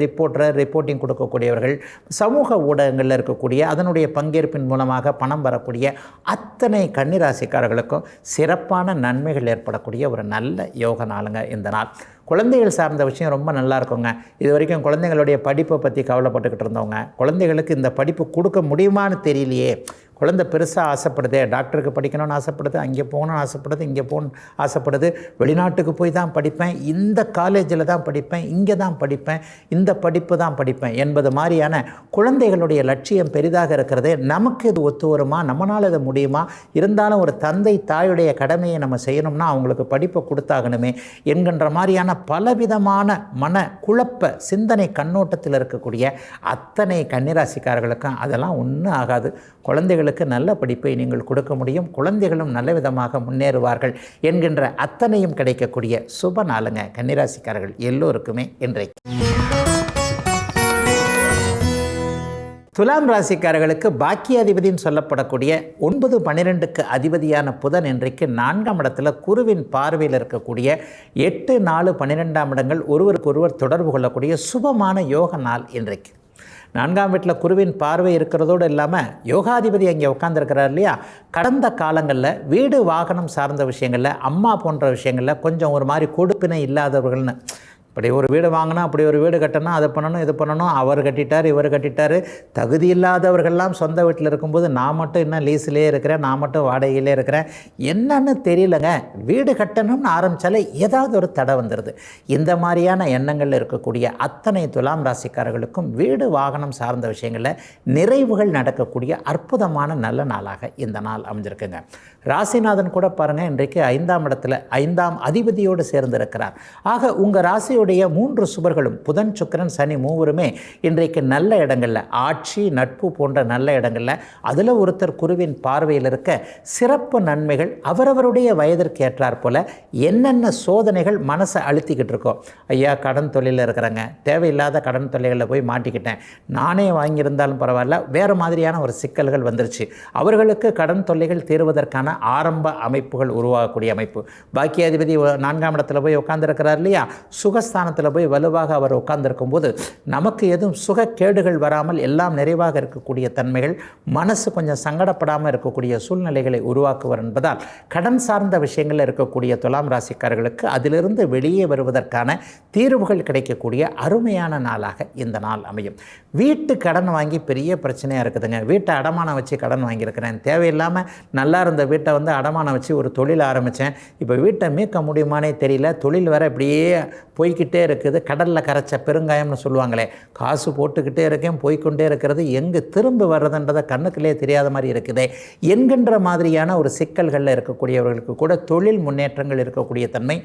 ரிப்போர்ட்டிங் கொடுக்கக்கூடியவர்கள், சமூக ஊடகங்களில் இருக்கக்கூடிய அதனுடைய பங்கேற்பின் மூலமாக பணம் வரக்கூடிய அத்தனை கன்னிராசிக்காரர்களுக்கும் சிறப்பான நன்மைகள் ஏற்படக்கூடிய ஒரு நல்ல யோக நாளுங்க இந்த நாள். குழந்தைகள் சார்ந்த விஷயம் ரொம்ப நல்லா இருக்குங்க. இது வரைக்கும் குழந்தைங்களுடைய படிப்பை பற்றி கவலைப்பட்டுக்கிட்டு இருந்தவங்க, குழந்தைகளுக்கு இந்த படிப்பு கொடுக்க முடியுமான்னு தெரியலையே, குழந்தை பெருசாக ஆசைப்படுதே, டாக்டருக்கு படிக்கணும்னு ஆசைப்படுது, அங்கே போகணும்னு ஆசைப்படுது, இங்கே போகணும்னு ஆசைப்படுது, வெளிநாட்டுக்கு போய் தான் படிப்பேன், இந்த காலேஜில் தான் படிப்பேன், இங்கே தான் படிப்பேன், இந்த படிப்பு தான் படிப்பேன் என்பது மாதிரியான குழந்தைகளுடைய லட்சியம் பெரிதாக இருக்கிறதே. நமக்கு இது ஒத்து வருமா, நம்மளால் இது முடியுமா, இருந்தாலும் ஒரு தந்தை தாயுடைய கடமையை நம்ம செய்யணும்னா அவங்களுக்கு படிப்பை கொடுத்தாகணுமே என்கின்ற மாதிரியான பலவிதமான மன குழப்ப சிந்தனை கண்ணோட்டத்தில் இருக்கக்கூடிய அத்தனை கன்னிராசிக்காரர்களுக்கும் அதெல்லாம் ஒன்றும் ஆகாது. குழந்தைகளுக்கு நல்ல படிப்பை நீங்கள் கொடுக்க முடியும், குழந்தைகளும் நல்ல விதமாக முன்னேறுவார்கள் என்கின்ற அத்தனையும் கிடைக்கக்கூடிய சுப நாளுங்க கன்னிராசிக்காரர்கள் எல்லோருக்குமே இன்றைக்கு. துலாம் ராசிக்காரர்களுக்கு பாக்கியாதிபதினு சொல்லப்படக்கூடிய 9, 12க்கு அதிபதியான புதன் இன்றைக்கு 4ஆம் இடத்துல குருவின் பார்வையில் இருக்கக்கூடிய 8, 4, 12ஆம் இடங்கள் ஒருவருக்கொருவர் தொடர்பு கொள்ளக்கூடிய சுபமான யோக நாள் இன்றைக்கு. 4ஆம் வீட்டில் குருவின் பார்வை இருக்கிறதோடு இல்லாமல் யோகாதிபதி அங்கே உட்காந்துருக்கிறார் இல்லையா. கடந்த காலங்களில் வீடு வாகனம் சார்ந்த விஷயங்களில், அம்மா போன்ற விஷயங்களில் கொஞ்சம் ஒரு மாதிரி கொடுப்பினை இல்லாதவர்கள்னு, இப்படி ஒரு வீடு வாங்கினா, அப்படி ஒரு வீடு கட்டணும், அதை பண்ணணும், இது பண்ணணும், அவர் கட்டிட்டார், இவர் கட்டிட்டார், தகுதி இல்லாதவர்கள்லாம் சொந்த வீட்டில் இருக்கும்போது நான் மட்டும் இன்னும் லீஸ்லேயே இருக்கிறேன், நான் மட்டும் வாடகையிலே இருக்கிறேன், என்னன்னு தெரியலங்க. வீடு கட்டணும்னு ஆரம்பித்தாலே ஏதாவது ஒரு தடை வந்துடுது. இந்த மாதிரியான எண்ணங்கள் இருக்கக்கூடிய அத்தனை துலாம் ராசிக்காரர்களுக்கும் வீடு வாகனம் சார்ந்த விஷயங்களில் நிறைவுகள் நடக்கக்கூடிய அற்புதமான நல்ல நாளாக இந்த நாள் அமைஞ்சிருக்குங்க. ராசிநாதன் கூட பாருங்கள் இன்றைக்கு 5ஆம் இடத்துல 5ஆம் அதிபதியோடு சேர்ந்திருக்கிறார். ஆக உங்கள் ராசியோடைய 3 சுபர்களும் புதன், சுக்கிரன், சனி மூவருமே இன்றைக்கு நல்ல இடங்களில், ஆட்சி, நட்பு போன்ற நல்ல இடங்களில், அதில் ஒருத்தர் குருவின் பார்வையில் இருக்க சிறப்பு நன்மைகள் அவரவருடைய வயதிற்கு ஏற்றார் போல் என்னென்ன சோதனைகள் மனசை அழுத்திக்கிட்டு இருக்கோம். ஐயா கடன் தொழிலில் இருக்கிறாங்க, தேவையில்லாத கடன் தொல்லைகளில் போய் மாட்டிக்கிட்டேன், நானே வாங்கியிருந்தாலும் பரவாயில்ல, வேறு மாதிரியான ஒரு சிக்கல்கள் வந்துருச்சு, அவர்களுக்கு கடன் தொல்லைகள் தீர்வதற்கான ஆரம்ப அமைப்புகள் உருவாகக்கூடிய அமைப்பு. பாக்கியாதிபதி 4ஆம் இடத்துல போய் உட்கார்ந்துருக்கிறார் இல்லையா. சுகஸ்தான சுகஸ்தானத்தில் போய் வலுவாக அவர் உட்கார்ந்திருக்கும் போது நமக்கு எதுவும் சுகக்கேடுகள் வராமல் எல்லாம் நிறைவாக இருக்கக்கூடிய தன்மைகள், மனசு கொஞ்சம் சங்கடப்படாமல் இருக்கக்கூடிய சூழ்நிலைகளை உருவாக்குவார் என்பதால் கடன் சார்ந்த விஷயங்களில் இருக்கக்கூடிய துலாம் ராசிக்காரர்களுக்கு அதிலிருந்து வெளியே வருவதற்கான தீர்வுகள் கிடைக்கக்கூடிய அருமையான நாளாக இந்த நாள் அமையும். வீட்டு கடன் வாங்கி பெரிய பிரச்சனையாக இருக்குதுங்க. வீட்டை அடமானம் வச்சு கடன் வாங்கியிருக்கிறேன், தேவையில்லாமல் நல்லா இருந்த வீட்டை வந்து அடமானம் வச்சு ஒரு தொழில் ஆரம்பித்தேன், இப்போ வீட்டை மீட்க முடியுமானே தெரியல, தொழில் வேறு இப்படியே போய்கிட்டே இருக்குது, கடலில் கரைச்ச பெருங்காயம்னு சொல்லுவாங்களே, காசு போட்டுக்கிட்டே இருக்கேன் போய்கொண்டே இருக்கிறது, எங்கே திரும்ப வர்றதுன்றதை கண்ணுக்குள்ளே தெரியாத மாதிரி இருக்குதே என்கின்ற மாதிரியான ஒரு சிக்கல்களில் இருக்கக்கூடியவர்களுக்கு கூட தொழில் முன்னேற்றங்கள் இருக்கக்கூடிய தன்மை.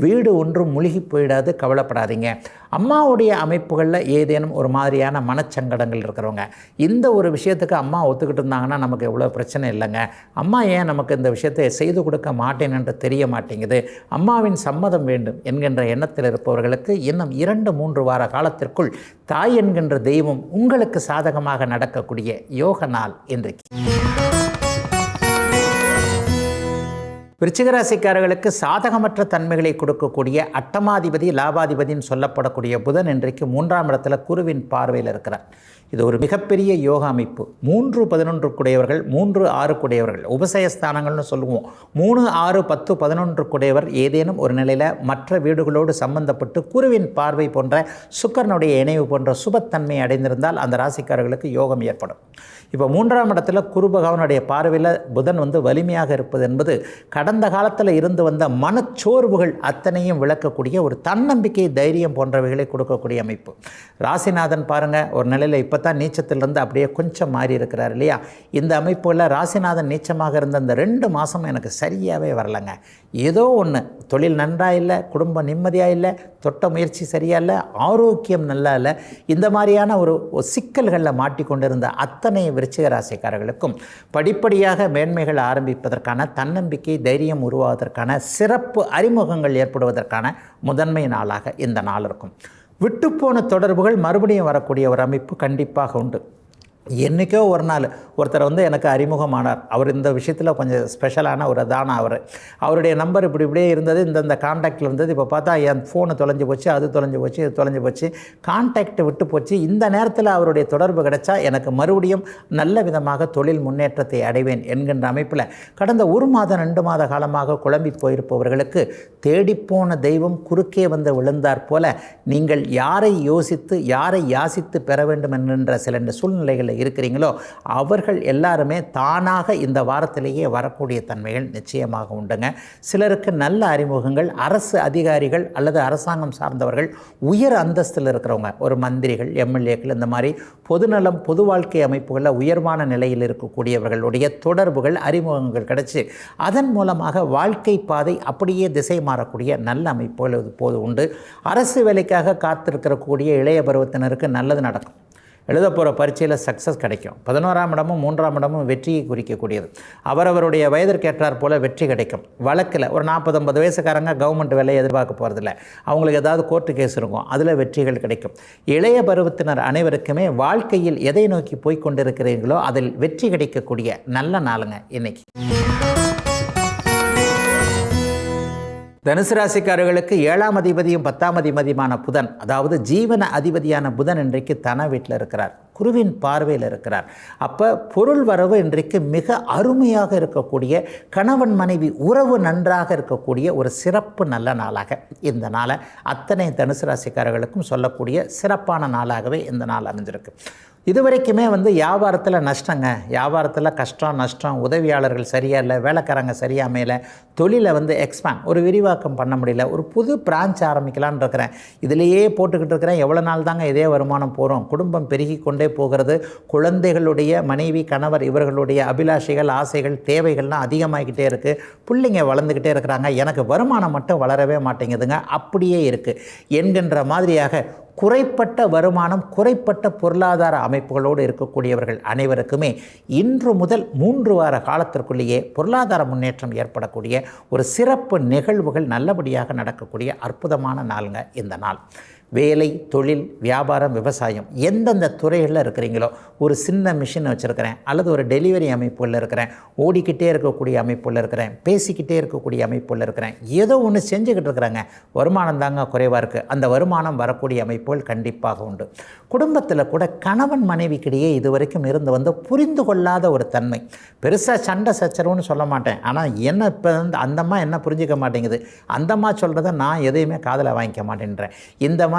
வீடு ஒன்றும் முழுகி போயிடாது, கவலைப்படாதீங்க. அம்மாவுடைய அமைப்புகளில் ஏதேனும் ஒரு மாதிரியான மனச்சங்கடங்கள் இருக்கிறவங்க, இந்த ஒரு விஷயத்துக்கு அம்மா ஒத்துக்கிட்டு இருந்தாங்கன்னா நமக்கு எவ்வளோ பிரச்சனை இல்லைங்க, அம்மா ஏன் நமக்கு இந்த விஷயத்தை செய்து கொடுக்க மாட்டேன் என்று தெரிய மாட்டேங்குது, அம்மாவின் சம்மதம் வேண்டும் என்கின்ற எண்ணத்தில் இருப்பவர்களுக்கு இன்னும் 2-3 வார காலத்திற்குள் தாய் என்கின்ற தெய்வம் உங்களுக்கு சாதகமாக நடக்கக்கூடிய யோக நாள் இன்றைக்கு. விருச்சிக ராசிக்காரர்களுக்கு சாதகமற்ற தன்மைகளை கொடுக்கக்கூடிய அட்டமாதிபதி லாபாதிபதின்னு சொல்லப்படக்கூடிய புதன் இன்றைக்கு 3ஆம் இடத்துல குருவின் பார்வையில் இருக்கிறார். இது ஒரு மிகப்பெரிய யோக அமைப்பு. 3-11 குடையவர்கள், 3-6 குடையவர்கள், உபசயஸ்தானங்கள்னு சொல்லுவோம். 3-6-10-11 குடையவர் ஏதேனும் ஒரு நிலையில் மற்ற வீடுகளோடு சம்பந்தப்பட்டு குருவின் பார்வை போன்ற சுக்கிரனுடைய இணைவு போன்ற சுபத்தன்மை அடைந்திருந்தால் அந்த ராசிக்காரர்களுக்கு யோகம் ஏற்படும். இப்போ 3ஆம் இடத்துல குரு பகவானுடைய பார்வையில் புதன் வந்து வலிமையாக இருப்பது என்பது கடந்த காலத்தில் இருந்து வந்த மனச்சோர்வுகள் அத்தனையும் விளக்கக்கூடிய ஒரு தன்னம்பிக்கை, தைரியம் போன்றவைகளை கொடுக்கக்கூடிய அமைப்பு. ராசிநாதன் பாருங்கள், ஒரு நிலையில் இப்போ தான் நீச்சத்திலிருந்து அப்படியே கொஞ்சம் மாறி இருக்கிறார் இல்லையா. இந்த அமைப்புகளில் ராசிநாதன் நீச்சமாக இருந்த அந்த 2 மாதம் எனக்கு சரியாகவே வரலைங்க. ஏதோ ஒன்று, தொழில் நன்றாக இல்லை, குடும்பம் நிம்மதியாக இல்லை, தொட்ட முயற்சி சரியாக இல்லை, ஆரோக்கியம் நல்லா இல்லை, இந்த மாதிரியான ஒரு சிக்கல்களில் மாட்டிக்கொண்டிருந்த அத்தனை விருச்சிக ராசிக்காரர்களுக்கும் படிப்படியாக மேன்மைகள் ஆரம்பிப்பதற்கான தன்னம்பிக்கை, தைரியம் உருவாவதற்கான சிறப்பு அறிமுகங்கள் ஏற்படுவதற்கான முதன்மை நாளாக இந்த நாள் இருக்கும். விட்டுப்போன தொடர்புகள் மறுபடியும் வரக்கூடிய ஒரு அமைப்பு கண்டிப்பாக உண்டு. என்றைக்கோ ஒரு நாள் ஒருத்தர் வந்து எனக்கு அறிமுகமானார். அவர் இந்த விஷயத்தில் கொஞ்சம் ஸ்பெஷலான ஒரு தானா. அவருடைய நம்பர் இப்படியே இருந்தது, இந்த கான்டாக்டில் இருந்தது. இப்போ பார்த்தா என் ஃபோனு தொலைஞ்சு போச்சு, அது தொலைஞ்சு போச்சு, இது தொலைஞ்சு போச்சு, கான்டாக்ட் விட்டு போச்சு. இந்த நேரத்தில் அவருடைய தொடர்பு கிடைச்சா எனக்கு மறுபடியும் நல்ல விதமாக தொழில் முன்னேற்றத்தை அடைவேன் என்கின்ற அமைப்பில் கடந்த 1 மாதம் 2 மாத காலமாக குழம்பி போயிருப்பவர்களுக்கு தேடிப்போன தெய்வம் குறுக்கே வந்து விழுந்தார் போல நீங்கள் யாரை யோசித்து யாரை யாசித்து பெற வேண்டும் என்கின்ற சில சூழ்நிலைகளில் இருக்கிறீங்களோ அவர்கள் எல்லாருமே தானாக இந்த வாரத்திலேயே வரக்கூடிய தன்மைகள் நிச்சயமாக உண்டுங்க. சிலருக்கு நல்ல அறிமுகங்கள், அரசு அதிகாரிகள் அல்லது அரசாங்கம் சார்ந்தவர்கள், உயர் அந்தஸ்தில் இருக்கிறவங்க, ஒரு மந்திரிகள், எம்எல்ஏக்கள், இந்த மாதிரி பொதுநலம் பொது வாழ்க்கை அமைப்புகளில் உயர்வான நிலையில் இருக்கக்கூடியவர்களுடைய தொடர்புகள், அறிமுகங்கள் கிடைச்சி அதன் மூலமாக வாழ்க்கை பாதை அப்படியே திசை மாறக்கூடிய நல்ல அமைப்புகள் இப்போது உண்டு. அரசு வேலைக்காக காத்திருக்கக்கூடிய இளைய பருவத்தினருக்கு நல்லது நடக்கும். எழுத போகிற பரீட்சையில் சக்ஸஸ் கிடைக்கும். 11ஆம் இடமும் 3ஆம் இடமும் வெற்றியை குறிக்கக்கூடியது. அவரவருடைய வயதிற்கேற்றார் போல் வெற்றி கிடைக்கும். வழக்கில் ஒரு 40-50 வயசுக்காரங்க கவர்மெண்ட் வேலையை எதிர்பார்க்க போகிறதில்ல, அவங்களுக்கு ஏதாவது கோர்ட்டு கேஸ் இருக்கும், அதில் வெற்றிகள் கிடைக்கும். இளைய பருவத்தினர் அனைவருக்குமே வாழ்க்கையில் எதை நோக்கி போய்கொண்டிருக்கிறீர்களோ அதில் வெற்றி கிடைக்கக்கூடிய நல்ல நாளுங்க இன்னைக்கு. தனுசு ராசிக்காரர்களுக்கு 7ஆம் அதிபதியும் 10ஆம் அதிபதியுமான புதன், அதாவது ஜீவன அதிபதியான புதன் இன்றைக்கு தன வீட்டில் இருக்கிறார், குருவின் பார்வையில் இருக்கிறார். அப்போ பொருள் வரவு இன்றைக்கு மிக அருமையாக இருக்கக்கூடிய, கணவன் மனைவி உறவு நன்றாக இருக்கக்கூடிய ஒரு சிறப்பு நல்ல நாளாக இந்த நாளை அத்தனை தனுசு ராசிக்காரர்களுக்கும் சொல்லக்கூடிய சிறப்பான நாளாகவே இந்த நாள் அமைஞ்சிருக்கு. இதுவரைக்குமே வியாபாரத்தில் நஷ்டங்க, வியாபாரத்தில் கஷ்டம் நஷ்டம், உதவியாளர்கள் சரியாக இல்லை, வேலைக்காரங்க சரியாக அமையலை, தொழிலை எக்ஸ்பேண்ட் ஒரு விரிவாக்கம் பண்ண முடியல, ஒரு புது பிரான்ச் ஆரம்பிக்கலான்னு இருக்கிறேன், இதிலேயே போட்டுக்கிட்டு இருக்கிறேன், எவ்வளோ நாள் தாங்க இதே வருமானம் போகிறோம், குடும்பம் பெருகி கொண்டே போகிறது, குழந்தைகளுடைய மனைவி கணவர் இவர்களுடைய அபிலாஷைகள் ஆசைகள் தேவைகள்லாம் அதிகமாகிக்கிட்டே இருக்குது, பிள்ளைங்க வளர்ந்துக்கிட்டே இருக்கிறாங்க, எனக்கு வருமானம் மட்டும் வளரவே மாட்டேங்குதுங்க, அப்படியே இருக்குது என்கின்ற மாதிரியாக குறைப்பட்ட வருமானம், குறைப்பட்ட பொருளாதார அமைப்புகளோடு இருக்கக்கூடியவர்கள் அனைவருக்குமே இன்று முதல் 3 வார காலத்திற்குள்ளேயே பொருளாதார முன்னேற்றம் ஏற்படக்கூடிய ஒரு சிறப்பு நிகழ்வுகள் நல்லபடியாக நடக்கக்கூடிய அற்புதமான நாளுங்க இந்த நாள். வேலை, தொழில், வியாபாரம், விவசாயம் எந்தெந்த துறைகளில் இருக்கிறீங்களோ, ஒரு சின்ன மிஷின் வச்சுருக்கிறேன் அல்லது ஒரு டெலிவரி அமைப்புகளில் இருக்கிறேன், ஓடிக்கிட்டே இருக்கக்கூடிய அமைப்புகளில் இருக்கிறேன், பேசிக்கிட்டே இருக்கக்கூடிய அமைப்புகளில் இருக்கிறேன், ஏதோ ஒன்று செஞ்சுக்கிட்டு இருக்கிறாங்க, வருமானம் தாங்க குறைவாக இருக்குது, அந்த வருமானம் வரக்கூடிய அமைப்புகள் கண்டிப்பாக உண்டு. குடும்பத்தில் கூட கணவன் மனைவிக்கிடையே இதுவரைக்கும் இருந்து வந்து புரிந்து கொள்ளாத ஒரு தன்மை, பெருசாக சண்டை சச்சரவுன்னு சொல்ல மாட்டேன், ஆனால் என்ன இப்போ வந்து அந்தம்மா என்ன புரிஞ்சிக்க மாட்டேங்குது, அந்தம்மா சொல்கிறத நான் எதையுமே காதில் வாங்கிக்க மாட்டேன்றேன், இந்த மாதிரி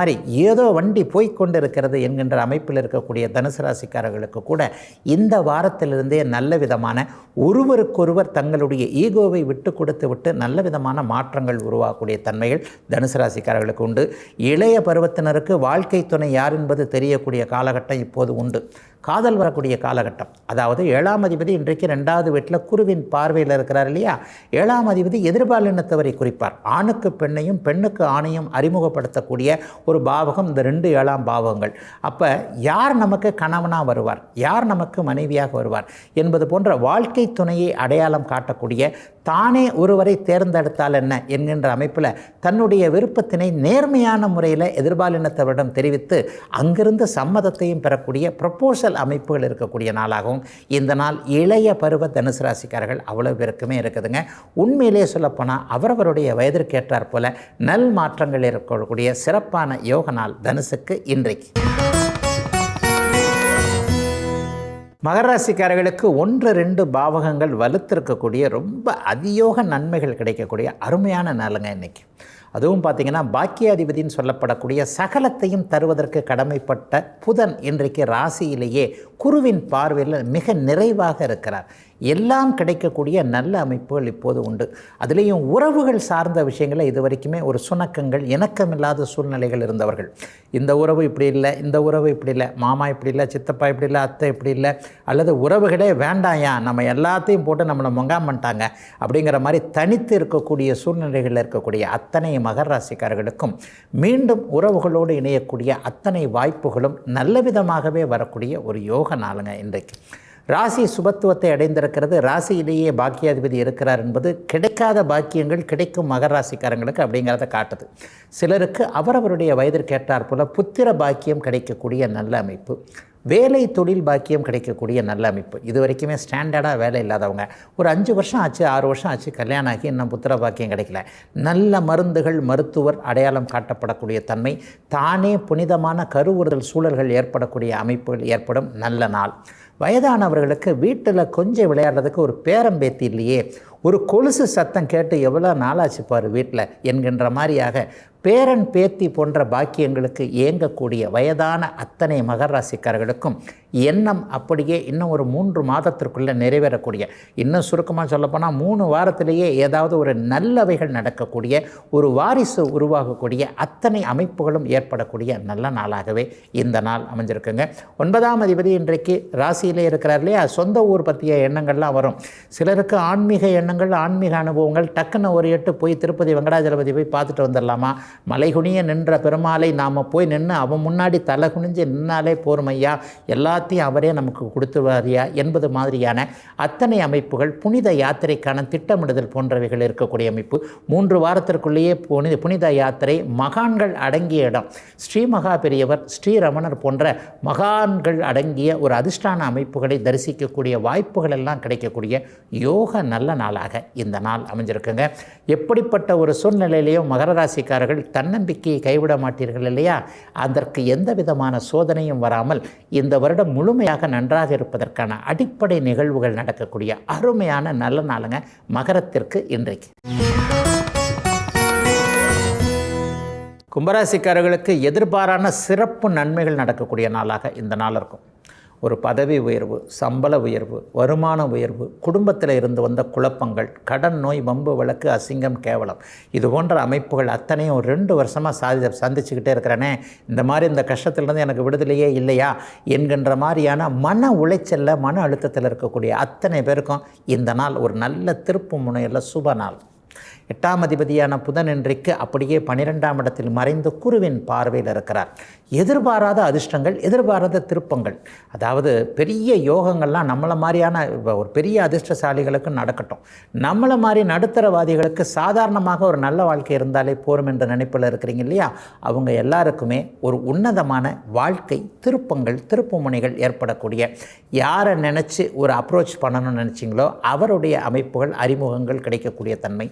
ஏதோ வண்டி போய்கொண்டு இருக்கிறது என்கின்ற அமைப்பில் இருக்கக்கூடிய தனுசு ராசிக்காரர்களுக்கு கூட இந்த வாரத்திலிருந்தே நல்ல விதமான ஒருவருக்கொருவர் தங்களுடைய ஈகோவை விட்டு கொடுத்து நல்ல விதமான மாற்றங்கள் உருவாகக்கூடிய தன்மைகள் தனுசு ராசிக்காரர்களுக்கு உண்டு. இளைய பருவத்தினருக்கு வாழ்க்கை துணை யார் என்பது தெரியக்கூடிய காலகட்டம் இப்போது உண்டு. காதல் வரக்கூடிய காலகட்டம், அதாவது 7ஆம் அதிபதி இன்றைக்கு 2வது வீட்டில் குருவின் பார்வையில் இருக்கிறார் இல்லையா. 7ஆம் அதிபதி எதிர்பாலினத்தவரை குறிப்பார். ஆணுக்கு பெண்ணையும் பெண்ணுக்கு ஆணையும் அறிமுகப்படுத்தக்கூடிய ஒரு பாவகம் இந்த 2 7ஆம் பாவகங்கள். அப்போ யார் நமக்கு கணவனாக வருவார், யார் நமக்கு மனைவியாக வருவார் என்பது போன்ற வாழ்க்கை துணையை அடையாளம் காட்டக்கூடிய, தானே ஒருவரை தேர்ந்தெடுத்தால் என்ன என்கின்ற அமைப்பில் தன்னுடைய விருப்பத்தினை நேர்மையான முறையில் எதிர்பாலினத்தவரிடம் தெரிவித்து அங்கிருந்து சம்மதத்தையும் பெறக்கூடிய ப்ரப்போசல் அமைப்புகள் இருக்கக்கூடிய நாளாகவும் இந்த நாள் இளைய பருவ தனுசு ராசிக்காரர்கள் அவ்வளவு பேருக்குமே இருக்குதுங்க. உண்மையிலே சொல்லப்போனால் அவரவருடைய வயதிற்கேற்றாற் போல நல் மாற்றங்கள் இருக்கக்கூடிய சிறப்பான யோக நாள் தனுசுக்கு இன்றைக்கு. மகர ராசிக்காரர்களுக்கு 1-2 பாவகங்கள் வலுத்திருக்கக்கூடிய ரொம்ப அதியோக நன்மைகள் கிடைக்கக்கூடிய அருமையான நாளுங்க இன்றைக்கி. அதுவும் பார்த்திங்கன்னா பாக்கியாதிபதினு சொல்லப்படக்கூடிய சகலத்தையும் தருவதற்கு கடமைப்பட்ட புதன் இன்றைக்கு ராசியிலேயே குருவின் பார்வையில் மிக நிறைவாக இருக்கிறார். எல்லாம் கிடைக்கக்கூடிய நல்ல அமைப்புகள் இப்போது உண்டு. அதுலேயும் உறவுகள் சார்ந்த விஷயங்களை இது வரைக்குமே ஒரு சுணக்கங்கள், இணக்கமில்லாத சூழ்நிலைகள் இருந்தவர்கள், இந்த உறவு இப்படி இல்லை, இந்த உறவு இப்படி இல்லை, மாமா இப்படி இல்லை, சித்தப்பா இப்படி இல்லை, அத்தை இப்படி இல்லை, அல்லது உறவுகளே வேண்டாயா, நம்ம எல்லாத்தையும் போட்டு நம்மளை மொங்காம பண்ணிட்டாங்க அப்படிங்கிற மாதிரி தனித்து இருக்கக்கூடிய சூழ்நிலைகளில் இருக்கக்கூடிய அத்தனை மகர ராசிக்காரர்களுக்கும் மீண்டும் உறவுகளோடு இணையக்கூடிய அத்தனை வாய்ப்புகளும் நல்ல விதமாகவே வரக்கூடிய ஒரு யோக நாளுங்க இன்றைக்கு. ராசி சுபத்துவத்தை அடைந்திருக்கிறது. ராசியிலேயே பாக்கியாதிபதி இருக்கிறார் என்பது கிடைக்காத பாக்கியங்கள் கிடைக்கும் மகர ராசிக்காரங்களுக்கு அப்படிங்கிறத காட்டுது. சிலருக்கு அவரவருடைய வயதிற்கேற்றாற் போல புத்திர பாக்கியம் கிடைக்கக்கூடிய நல்ல அமைப்பு, வேலை தொழில் பாக்கியம் கிடைக்கக்கூடிய நல்ல அமைப்பு. இது வரைக்குமே ஸ்டாண்டர்டாக வேலை இல்லாதவங்க, ஒரு 5 வருஷம் ஆச்சு, 6 வருஷம் ஆச்சு கல்யாணம் ஆகி இன்னும் புத்திர பாக்கியம் கிடைக்கல, நல்ல மருந்துகள், மருத்துவர் அடையாளம் காட்டப்படக்கூடிய தன்மை, தானே புனிதமான கருவுறுதல் சூழல்கள் ஏற்படக்கூடிய அமைப்புகள் ஏற்படும் நல்ல நாள். வயதானவர்களுக்கு வீட்டில் கொஞ்சம் விளையாடுறதுக்கு ஒரு பேரம்பேத்தி இல்லையே, ஒரு கொலுசு சத்தம் கேட்டு எவ்வளோ நாளாச்சு பாரு வீட்டில் என்கின்ற மாதிரியாக பேரன் பேத்தி போன்ற பாக்கியங்களுக்கு ஏங்கக்கூடிய வயதான அத்தனை மகர ராசிக்காரர்களுக்கும் எண்ணம் அப்படியே இன்னும் ஒரு 3 மாதத்திற்குள்ளே நிறைவேறக்கூடிய, இன்னும் சுருக்கமாக சொல்லப்போனால் 3 வாரத்திலேயே ஏதாவது ஒரு நல்லவைகள் நடக்கக்கூடிய, ஒரு வாரிசு உருவாகக்கூடிய அத்தனை அமைப்புகளும் ஏற்படக்கூடிய நல்ல நாளாகவே இந்த நாள் அமைஞ்சிருக்குங்க. 9ஆம் அதிபதி இன்றைக்கு ராசியிலே இருக்கிறார் இல்லையா, சொந்த ஊர் பற்றிய எண்ணங்கள்லாம் வரும். சிலருக்கு ஆன்மீக எண்ணங்கள், ஆன்மீக அனுபவங்கள், டக்குன்னு ஒரு எட்டு போய் திருப்பதி வெங்கடாஜலபதி போய் பார்த்துட்டு வந்துடலாமா, மலைகுனிய நின்ற பெருமாளை நாம் போய் நின்று அவன் முன்னாடி தலை குனிஞ்சு நின்னாலே போருமையா, எல்லாத்தையும் அவரே நமக்கு கொடுத்துவாரியா என்பது மாதிரியான அத்தனை அமைப்புகள், புனித யாத்திரைக்கான திட்டமிடுதல் போன்றவைகள் இருக்கக்கூடிய அமைப்பு. 3 வாரத்திற்குள்ளேயே புனித யாத்திரை, மகான்கள் அடங்கிய இடம், ஸ்ரீ மகா பெரியவர், ஸ்ரீரமணர் போன்ற மகான்கள் அடங்கிய ஒரு அதிர்ஷ்டான அமைப்புகளை தரிசிக்கக்கூடிய வாய்ப்புகள் எல்லாம் கிடைக்கக்கூடிய யோக நல்ல நாளாக இந்த நாள் அமைஞ்சிருக்குங்க. எப்படிப்பட்ட ஒரு சூழ்நிலையிலையும் மகர ராசிக்காரர்கள் தன்னம்பிக்கையை கைவிட மாட்டீர்கள் இல்லையா, அதற்கு எந்த விதமான சோதனையும் வராமல் இந்த வருடம் முழுமையாக நன்றாக இருப்பதற்கான அடிப்படை நிகழ்வுகள் நடக்கக்கூடிய அருமையான நல்ல நாளுங்க மகரத்திற்கு இன்றைக்கு. கும்பராசிக்காரர்களுக்கு எதிர்பாரான சிறப்பு நன்மைகள் நடக்கக்கூடிய நாளாக இந்த நாள் இருக்கும். ஒரு பதவி உயர்வு, சம்பள உயர்வு, வருமான உயர்வு, குடும்பத்தில் இருந்து வந்த குழப்பங்கள், கடன், நோய், வம்பு, வழக்கு, அசிங்கம், கேவலம், இது போன்ற அமைப்புகள் அத்தனையும் ஒரு 2 வருஷமாக சந்திச்சுக்கிட்டே இருக்கிறேனே, இந்த மாதிரி இந்த கஷ்டத்திலிருந்து எனக்கு விடுதலையே இல்லையா என்கின்ற மாதிரியான மன உளைச்சலில், மன அழுத்தத்தில் இருக்கக்கூடிய அத்தனை பேருக்கும் இந்த நாள் ஒரு நல்ல திருப்பு முனையில் சுப நாள். 8ஆம் அதிபதியான புதன் இன்றைக்கு அப்படியே 12ஆம் இடத்தில் மறைந்து குருவின் பார்வையில் இருக்கிறார். எதிர்பாராத அதிர்ஷ்டங்கள், எதிர்பாராத திருப்பங்கள். அதாவது பெரிய யோகங்கள்லாம் நம்மளை மாதிரியான ஒரு பெரிய அதிர்ஷ்டசாலிகளுக்கு நடக்கட்டும். நம்மளை மாதிரி நடுத்தரவாதிகளுக்கு சாதாரணமாக ஒரு நல்ல வாழ்க்கை இருந்தாலே போரும் என்ற நினைப்பில் இருக்கிறீங்க இல்லையா, அவங்க எல்லாருக்குமே ஒரு உன்னதமான வாழ்க்கை திருப்பங்கள், திருப்புமுனைகள் ஏற்படக்கூடிய, யாரை நினச்சி ஒரு அப்ரோச் பண்ணணும்னு நினச்சிங்களோ அவருடைய அமைப்புகள், அறிமுகங்கள் கிடைக்கக்கூடிய தன்மை.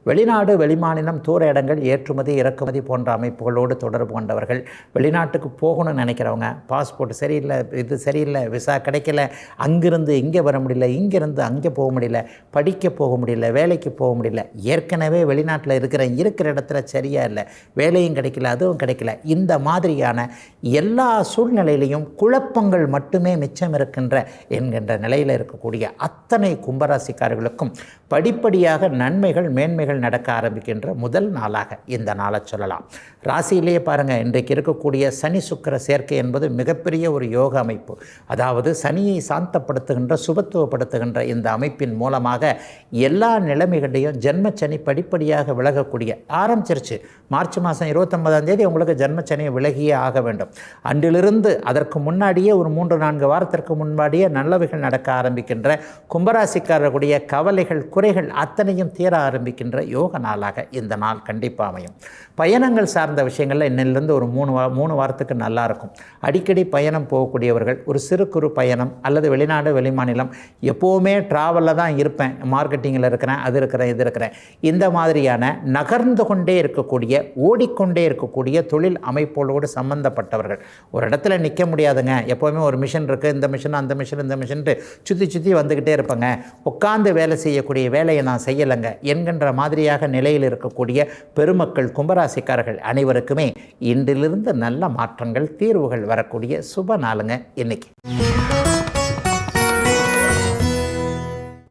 வெளிநாடு, வெளிமாநிலம், தூர இடங்கள், ஏற்றுமதி இறக்குமதி போன்ற அமைப்புகளோடு தொடர்பு கொண்டவர்கள், வெளிநாட்டுக்கு போகணும்னு நினைக்கிறவங்க, பாஸ்போர்ட் சரியில்லை, இது சரியில்லை, விசா கிடைக்கல, அங்கிருந்து இங்கே வர முடியல, இங்கேருந்து அங்கே போக முடியல, படிக்க போக முடியல, வேலைக்கு போக முடியல, ஏற்கனவே வெளிநாட்டில் இருக்கிற இடத்துல சரியாக இல்லை, வேலையும் கிடைக்கல, அதுவும் கிடைக்கல, இந்த மாதிரியான எல்லா சூழ்நிலையிலையும் குழப்பங்கள் மட்டுமே மிச்சம் இருக்கின்ற என்கின்ற நிலையில் இருக்கக்கூடிய அத்தனை கும்பராசிக்காரர்களுக்கும் படிப்படியாக நன்மைகள், மேன்மைகள் நடக்க ஆரம்பிக்கின்ற முதல் நாளாக இந்த நாளை சொல்லலாம். ராசியிலேயே பாருங்கள், இன்றைக்கு இருக்கக்கூடிய சனி சுக்கிர சேர்க்கை என்பது மிகப்பெரிய ஒரு யோக அமைப்பு. அதாவது சனியை சாந்தப்படுத்துகின்ற, சுபத்துவப்படுத்துகின்ற இந்த அமைப்பின் மூலமாக எல்லா நிலைமைகளையும் ஜென்மச்சனி படிப்படியாக விலகக்கூடிய ஆரம்பிச்சிருச்சு. மார்ச் மாதம் 29 உங்களுக்கு ஜென்மச்சனியை விலகியே ஆக வேண்டும். அன்றிலிருந்து அதற்கு முன்னாடியே ஒரு 3-4 வாரத்திற்கு முன்னாடியே நல்லவைகள் நடக்க ஆரம்பிக்கின்ற, கும்பராசிக்காரர்களுடைய கவலைகள், குறைகள் அத்தனையும் தீர ஆரம்பிக்கின்ற யோக நாளாக இந்த நாள் கண்டிப்பாக அமையும். பயணங்கள் சார்ந்த விஷயங்களில் இன்னிலிருந்து ஒரு 3 வாரத்துக்கு நல்லா இருக்கும். அடிக்கடி பயணம் போகக்கூடியவர்கள், ஒரு சிறு குறு பயணம் அல்லது வெளிநாடு, வெளிமாநிலம், எப்போவுமே ட்ராவலில் தான் இருப்பேன், மார்க்கெட்டிங்கில் இருக்கிறேன், அது இருக்கிறேன், இது இருக்கிறேன், இந்த மாதிரியான நகர்ந்து கொண்டே இருக்கக்கூடிய, ஓடிக்கொண்டே இருக்கக்கூடிய தொழில் அமைப்போடு சம்பந்தப்பட்டவர்கள். ஒரு இடத்துல நிற்க முடியாதுங்க, எப்போவுமே ஒரு மிஷின் இருக்குது, இந்த மிஷின் அந்த மிஷின் இந்த மிஷின்ட்டு சுற்றி வந்துக்கிட்டே இருப்பேங்க, உட்கார்ந்து வேலை செய்யக்கூடிய வேலையை நான் செய்யலைங்க என்கின்ற மாதிரியாக நிலையில் இருக்கக்கூடிய பெருமக்கள், கும்பராசிக்காரர்கள் அனைவருக்குமே இன்றிலிருந்து நல்ல மாற்றங்கள், தீர்வுகள் வரக்கூடிய சுப நாளுங்க இன்னைக்கு.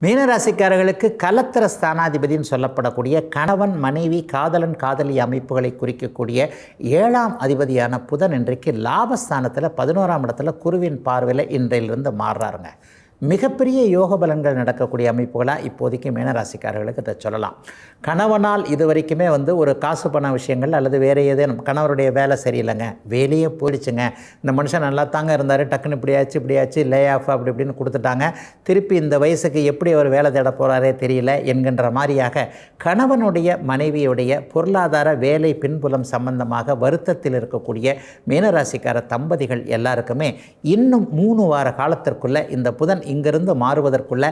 மீனராசிக்காரர்களுக்கு கலத்திர ஸ்தானாதிபதினு சொல்லப்படக்கூடிய கணவன், மனைவி, காதலன், காதலி அமைப்புகளை குறிக்கக்கூடிய 7ஆம் அதிபதியான புதன் இன்றைக்கு லாபஸ்தானத்தில் 11ஆம் இடத்துல குருவின் பார்வையில் இன்றையிலிருந்து மாறுறாருங்க. மிகப்பெரிய யோக பலன்கள் நடக்கக்கூடிய அமைப்புகளாக இப்போதைக்கு மீனராசிக்காரர்களுக்கு இதை சொல்லலாம். கணவனால் இது வரைக்குமே ஒரு காசு பண விஷயங்கள் அல்லது வேறு ஏதேனும், கணவருடைய வேலை சரியில்லைங்க, வேலையே போயிடுச்சுங்க, இந்த மனுஷன் நல்லா தாங்க இருந்தார், டக்குன்னு இப்படியாச்சு லே ஆஃப் அப்படி இப்படின்னு கொடுத்துட்டாங்க, திருப்பி இந்த வயசுக்கு எப்படி அவர் வேலை தேட போகிறாரே தெரியல என்கின்ற மாதிரியாக கணவனுடைய, மனைவியுடைய பொருளாதார, வேலை, பின்புலம் சம்பந்தமாக வருத்தத்தில் இருக்கக்கூடிய மீனராசிக்கார தம்பதிகள் எல்லாருக்குமே இன்னும் 3 வார காலத்திற்குள்ளே இந்த புதன் இங்கிருந்து மாறுவதற்குள்ள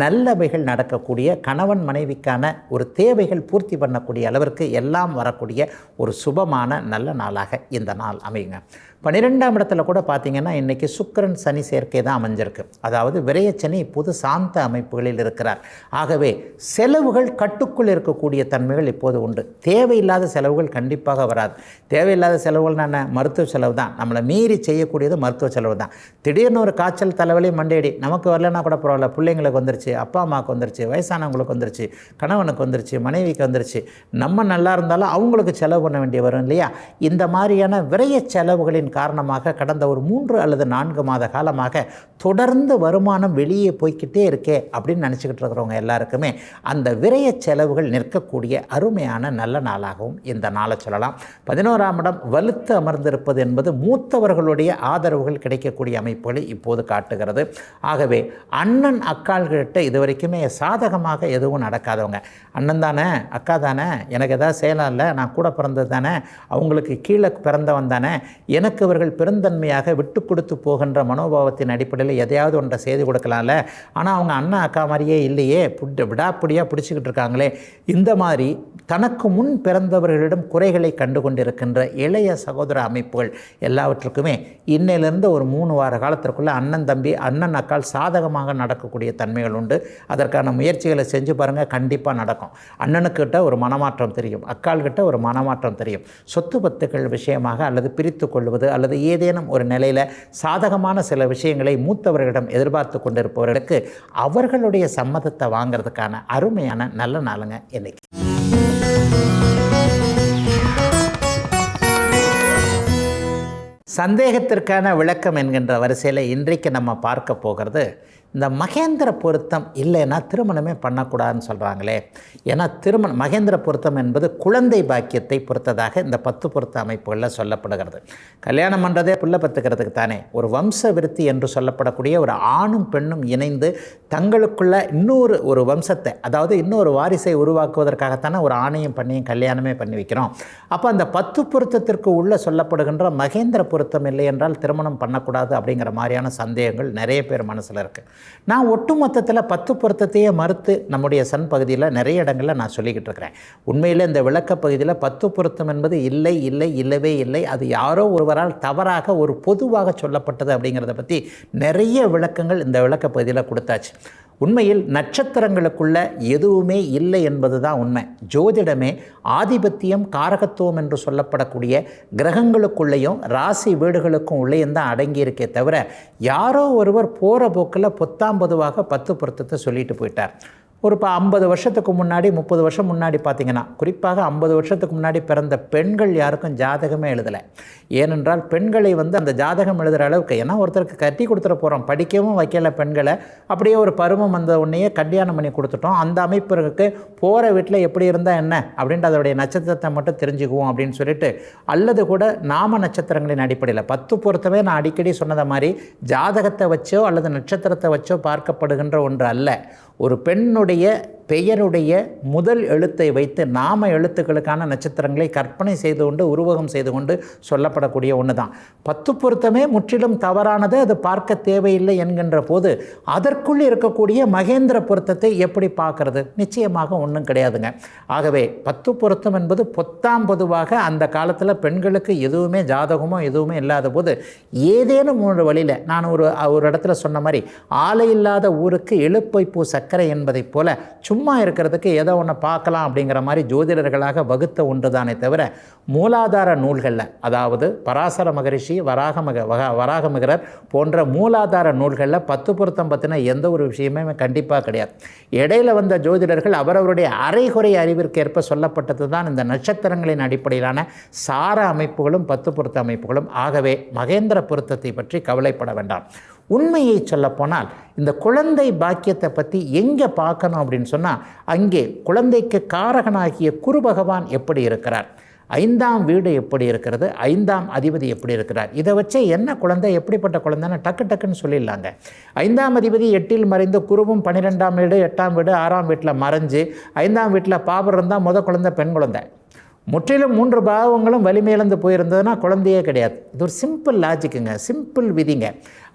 நல்லவைகள் நடக்கக்கூடிய, கணவன் மனைவிக்கான ஒரு தேவைகள் பூர்த்தி பண்ணக்கூடிய அளவிற்கு எல்லாம் வரக்கூடிய ஒரு சுபமான நல்ல நாளாக இந்த நாள் அமையுங்க. 12ஆம் இடத்துல கூட பார்த்திங்கன்னா இன்றைக்கி சுக்கிரன் சனி சேர்க்கை தான் அமைஞ்சிருக்கு. அதாவது விரயச்சனி இப்போது சாந்த அமைப்புகளில் இருக்கிறார். ஆகவே செலவுகள் கட்டுக்குள் இருக்கக்கூடிய தன்மைகள் இப்போது உண்டு. தேவையில்லாத செலவுகள் கண்டிப்பாக வராது. தேவையில்லாத செலவுகள் என்ன, மருத்துவ செலவு தான். நம்மளை மீறி செய்யக்கூடியது மருத்துவ செலவு தான். திடீர்னு ஒரு காய்ச்சல், தலைவலி, மண்டையடி, நமக்கு வரலன்னா கூட பரவாயில்ல, பிள்ளைங்களுக்கு வந்துருச்சு, அப்பா அம்மாவுக்கு வந்துருச்சு, வயசானவங்களுக்கு வந்துருச்சு, கணவனுக்கு வந்துருச்சு, மனைவிக்கு வந்துருச்சு, நம்ம நல்லா இருந்தாலும் அவங்களுக்கு செலவு பண்ண வேண்டிய வரும் இல்லையா. இந்த மாதிரியான விரய செலவுகளின் காரணமாக கடந்த ஒரு 3 அல்லது 4 மாத காலமாக தொடர்ந்து வருமானம் வெளியே போய்கிட்டே இருக்கே அப்படின்னு நினச்சிக்கிட்டு இருக்கிறவங்க எல்லாருக்குமே அந்த விரய செலவுகள் நிற்கக்கூடிய அருமையான நல்ல நாளாகவும் இந்த நாளை சொல்லலாம். 11ஆம் இடம் வலுத்து அமர்ந்திருப்பது என்பது மூத்தவர்களுடைய ஆதரவுகள் கிடைக்கக்கூடிய அமைப்புகளை இப்போது காட்டுகிறது. ஆகவே அண்ணன் அக்காள்கிட்ட இதுவரைக்குமே சாதகமாக எதுவும் நடக்காதவங்க, அண்ணன் தானே, அக்கா தானே, எனக்கு எதாவது செய்யலாம் இல்லை, நான் கூட பிறந்தது தானே, அவங்களுக்கு கீழே பிறந்தவன் தானே, எனக்கு இவர்கள் பெருந்தன்மையாக விட்டு கொடுத்து போகின்ற மனோபாவத்தின் அடிப்படையில் எதையாவது ஒன்றை செய்து கொடுக்கலாம்ல, ஆனால் அவங்க அண்ணன் அக்கா மாதிரியே இல்லையே, விடாப்பிடியாக பிடிச்சிக்கிட்டு இருக்காங்களே, இந்த மாதிரி தனக்கு முன் பிறந்தவர்களிடம் குறைகளை கண்டு கொண்டிருக்கின்ற இளைய சகோதர அமைப்புகள் எல்லாவற்றுக்குமே இன்னையிலிருந்து ஒரு 3 வார காலத்திற்குள்ளே அண்ணன் தம்பி, அண்ணன் அக்கால் சாதகமாக நடக்கக்கூடிய தன்மைகள் உண்டு. அதற்கான முயற்சிகளை செஞ்சு பாருங்கள், கண்டிப்பாக நடக்கும். அண்ணனுக்கிட்ட ஒரு மனமாற்றம் தெரியும், அக்கால்கிட்ட ஒரு மனமாற்றம் தெரியும். சொத்து பத்துக்கள் விஷயமாக அல்லது பிரித்து கொள்வது அல்லது ஏதேனும் ஒரு நிலையில் சாதகமான சில விஷயங்களை மூத்தவர்களிடம் எதிர்பார்த்து கொண்டிருப்பவர்களுக்கு அவர்களுடைய சம்மதத்தை வாங்கிறதுக்கான அருமையான நல்ல நாளுங்க இன்னைக்கு. சந்தேகத்திற்கான விளக்கம் என்கின்ற வரிசையில் இன்றைக்கு நம்ம பார்க்க போகிறது இந்த மகேந்திர பொருத்தம் இல்லைன்னா திருமணமே பண்ணக்கூடாதுன்னு சொல்கிறாங்களே. ஏன்னா மகேந்திர பொருத்தம் என்பது குழந்தை பாக்கியத்தை பொறுத்ததாக இந்த 10 பொருத்த அமைப்புகளில் சொல்லப்படுகிறது. கல்யாணம் பண்ணுறதே புள்ள பெற்றுக்கிறதுக்கு தானே. ஒரு வம்ச விருத்தி என்று சொல்லப்படக்கூடிய ஒரு ஆணும் பெண்ணும் இணைந்து தங்களுக்குள்ள ஒரு வம்சத்தை, அதாவது இன்னொரு வாரிசை உருவாக்குவதற்காகத்தானே ஒரு ஆணையும் பண்ணியும் கல்யாணமே பண்ணி வைக்கிறோம். அப்போ அந்த 10 பொருத்தத்திற்கு உள்ள சொல்லப்படுகின்ற மகேந்திர பொருத்தம் இல்லை என்றால் திருமணம் பண்ணக்கூடாது அப்படிங்கிற மாதிரியான சந்தேகங்கள் நிறைய பேர் மனசில் இருக்குது. நான் ஒட்டுமொத்தத்தில் 10 பொருத்தத்தையே மறுத்து நம்முடைய சன் பகுதியில் நிறைய இடங்களில் நான் சொல்லிக்கிட்டு இருக்கிறேன். உண்மையில் இந்த விளக்க பகுதியில் 10 பொருத்தம் என்பது இல்லவே இல்லை, அது யாரோ ஒருவரால் தவறாக ஒரு பொதுவாக சொல்லப்பட்டது அப்படிங்கிறத பற்றி நிறைய விளக்கங்கள் இந்த விளக்க பகுதியில் கொடுத்தாச்சு. உண்மையில் நட்சத்திரங்களுக்குள்ள எதுவுமே இல்லை என்பது தான் உண்மை. ஜோதிடமே ஆதிபத்தியம் காரகத்துவம் என்று சொல்லப்படக்கூடிய கிரகங்களுக்குள்ளேயும் ராசி வீடுகளுக்கும் உள்ளேயும் தான் அடங்கியிருக்கே தவிர யாரோ ஒருவர் போகிற போக்கில் பொத்தாம்பதுவாக 10 பொருத்தத்தை சொல்லிட்டு போயிட்டார். ஒரு 50 வருஷத்துக்கு முன்னாடி 30 வருஷம் முன்னாடி பார்த்திங்கன்னா, குறிப்பாக 50 வருஷத்துக்கு முன்னாடி பிறந்த பெண்கள் யாருக்கும் ஜாதகமே எழுதலை. ஏனென்றால் பெண்களை அந்த ஜாதகம் எழுதுகிற அளவுக்கு, ஏன்னா ஒருத்தருக்கு கட்டி கொடுத்துட போகிறோம், படிக்கவும் வைக்கல பெண்களை, அப்படியே ஒரு பருவம் வந்த உடனேயே கல்யாணம் பண்ணி கொடுத்துட்டோம். அந்த அமைப்பிற்கு போகிற வீட்டில் எப்படி இருந்தால் என்ன அப்படின்ட்டு அதோடைய நட்சத்திரத்தை மட்டும் தெரிஞ்சுக்குவோம் அப்படின்னு சொல்லிட்டு, அல்லது கூட நாம நட்சத்திரங்களின் அடிப்படையில் 10 பொறுத்தவே நான் அடிக்கடி சொன்னதை மாதிரி ஜாதகத்தை வச்சோ அல்லது நட்சத்திரத்தை வச்சோ பார்க்கப்படுகின்ற ஒன்று அல்ல. ஒரு பெண்ணுடைய பெயருடைய முதல் எழுத்தை வைத்து நாம எழுத்துக்களுக்கான நட்சத்திரங்களை கற்பனை செய்து கொண்டு உருவகம் செய்து கொண்டு சொல்லப்படக்கூடிய ஒன்று தான். 10 பொருத்தமே முற்றிலும் தவறானது, அது பார்க்க தேவையில்லை என்கின்ற போது அதற்குள் இருக்கக்கூடிய மகேந்திர பொருத்தத்தை எப்படி பார்க்கறது? நிச்சயமாக ஒன்றும் கிடையாதுங்க. ஆகவே 10 பொருத்தம் என்பது பொத்தாம் பொதுவாக அந்த காலத்தில் பெண்களுக்கு எதுவுமே ஜாதகமோ எதுவுமே இல்லாத போது ஏதேனும் ஒரு வழியில், நான் ஒரு இடத்துல சொன்ன மாதிரி ஆலை இல்லாத ஊருக்கு எழுப்பை பூ சர்க்கரை என்பதைப் போல சும்மா இருக்கிறதுக்கு ஏதோ ஒன்று பார்க்கலாம் அப்படிங்கிற மாதிரி ஜோதிடர்களாக வகுத்த ஒன்று தானே தவிர மூலாதார நூல்களில், அதாவது பராசர மகரிஷி வராகமிகரர் போன்ற மூலாதார நூல்களில் 10 பொருத்தம் பற்றின எந்த ஒரு விஷயமே கண்டிப்பாக கிடையாது. இடையில வந்த ஜோதிடர்கள் அவரவருடைய அரைகுறை அறிவிற்கேற்ப சொல்லப்பட்டது தான் இந்த நட்சத்திரங்களின் அடிப்படையிலான சார அமைப்புகளும் 10 பொருத்த அமைப்புகளும். ஆகவே மகேந்திர பொருத்தத்தை பற்றி கவலைப்பட வேண்டாம். உண்மையை சொல்லப்போனால் இந்த குழந்தை பாக்கியத்தை பற்றி எங்கே பார்க்கணும் அப்படின்னு சொன்னால், அங்கே குழந்தைக்கு காரகனாகிய குரு பகவான் எப்படி இருக்கிறார், 5ஆம் வீடு எப்படி இருக்கிறது, 5ஆம் அதிபதி எப்படி இருக்கிறார், இதை வச்சே என்ன குழந்தை எப்படிப்பட்ட குழந்தைன்னு டக்குன்னு சொல்லிடலாங்க. 5ஆம் அதிபதி 8இல் மறைந்து குருவும் 12ஆம் வீடு 8ஆம் வீடு 6ஆம் வீட்டில் மறைஞ்சு 5ஆம் வீட்டில் பாபர் இருந்தால் முத குழந்தை பெண் குழந்தை. முற்றிலும் 3 பாவங்களும் வலிமையிழந்து போயிருந்ததுன்னா குழந்தையே கிடையாது. இது ஒரு சிம்பிள் லாஜிக்குங்க, சிம்பிள் விதிங்க.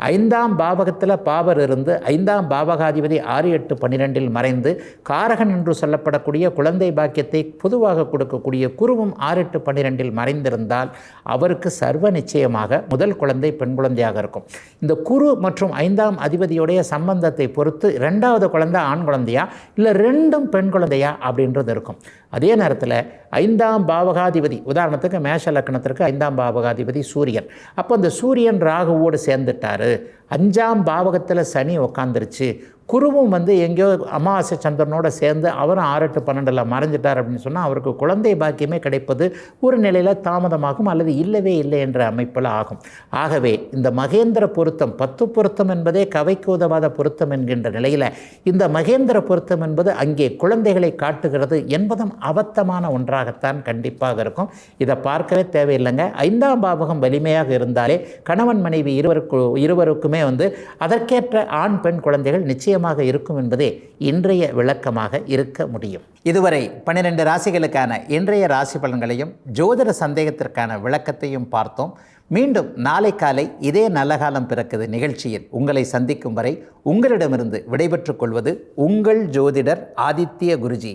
5ஆம் பாவகத்தில் பாவர் இருந்து 5ஆம் பாவகாதிபதி 6, 8, 12இல் மறைந்து காரகன் என்று சொல்லப்படக்கூடிய குழந்தை பாக்கியத்தை பொதுவாக கொடுக்கக்கூடிய குருவும் 6, 8, 12இல் மறைந்திருந்தால் அவருக்கு சர்வ நிச்சயமாக முதல் குழந்தை பெண் குழந்தையாக இருக்கும். இந்த குரு மற்றும் 5ஆம் அதிபதியுடைய சம்பந்தத்தை பொறுத்து 2வது குழந்தை ஆண் குழந்தையா இல்லை 2ம் பெண் குழந்தையா அப்படின்றது இருக்கும். அதே நேரத்தில் 5ஆம் பாவகாதிபதி, உதாரணத்துக்கு மேஷ லக்னத்திற்கு 5ஆம் பாவகாதிபதி சூரியன். அப்போ அந்த சூரியன் ராகுவோடு சேர்ந்துட்டார். 5ஆம் பாவகத்தில் சனி உட்காந்துருச்சு. குருவும் எங்கேயோ அமாவாசை சந்திரனோட சேர்ந்து அவரும் 6, 8, 12இல் மறைஞ்சிட்டார் அப்படின்னு சொன்னால் அவருக்கு குழந்தை பாக்கியமே கிடைப்பது ஒரு நிலையில் தாமதமாகும் அல்லது இல்லவே இல்லை என்ற அமைப்பில் ஆகும். ஆகவே இந்த மகேந்திர பொருத்தம் 10 பொருத்தம் என்பதே கவைக்கு உதவாத பொருத்தம் என்கின்ற நிலையில் இந்த மகேந்திர பொருத்தம் என்பது அங்கே குழந்தைகளை காட்டுகிறது என்பதும் அபத்தமான ஒன்றாகத்தான் கண்டிப்பாக இருக்கும். இதை பார்க்கவே தேவையில்லைங்க. 5ஆம் பாவகம் வலிமையாக இருந்தாலே கணவன் மனைவி இருவருக்குமே அதற்கேற்ற ஆண் பெண் குழந்தைகள் நிச்சயமாக இருக்கும் என்பதே இன்றைய விளக்கமாக இருக்க முடியும். இதுவரை 12 ராசிகளுக்கான இன்றைய ராசி பலன்களையும் ஜோதிட சந்தேகத்திற்கான விளக்கத்தையும் பார்த்தோம். மீண்டும் நாளை காலை இதே நல்ல காலம் பிறக்குது நிகழ்ச்சியில் உங்களை சந்திக்கும் வரை உங்களிடமிருந்து விடைபெற்றுக் கொள்வது உங்கள் ஜோதிடர் ஆதித்ய குருஜி.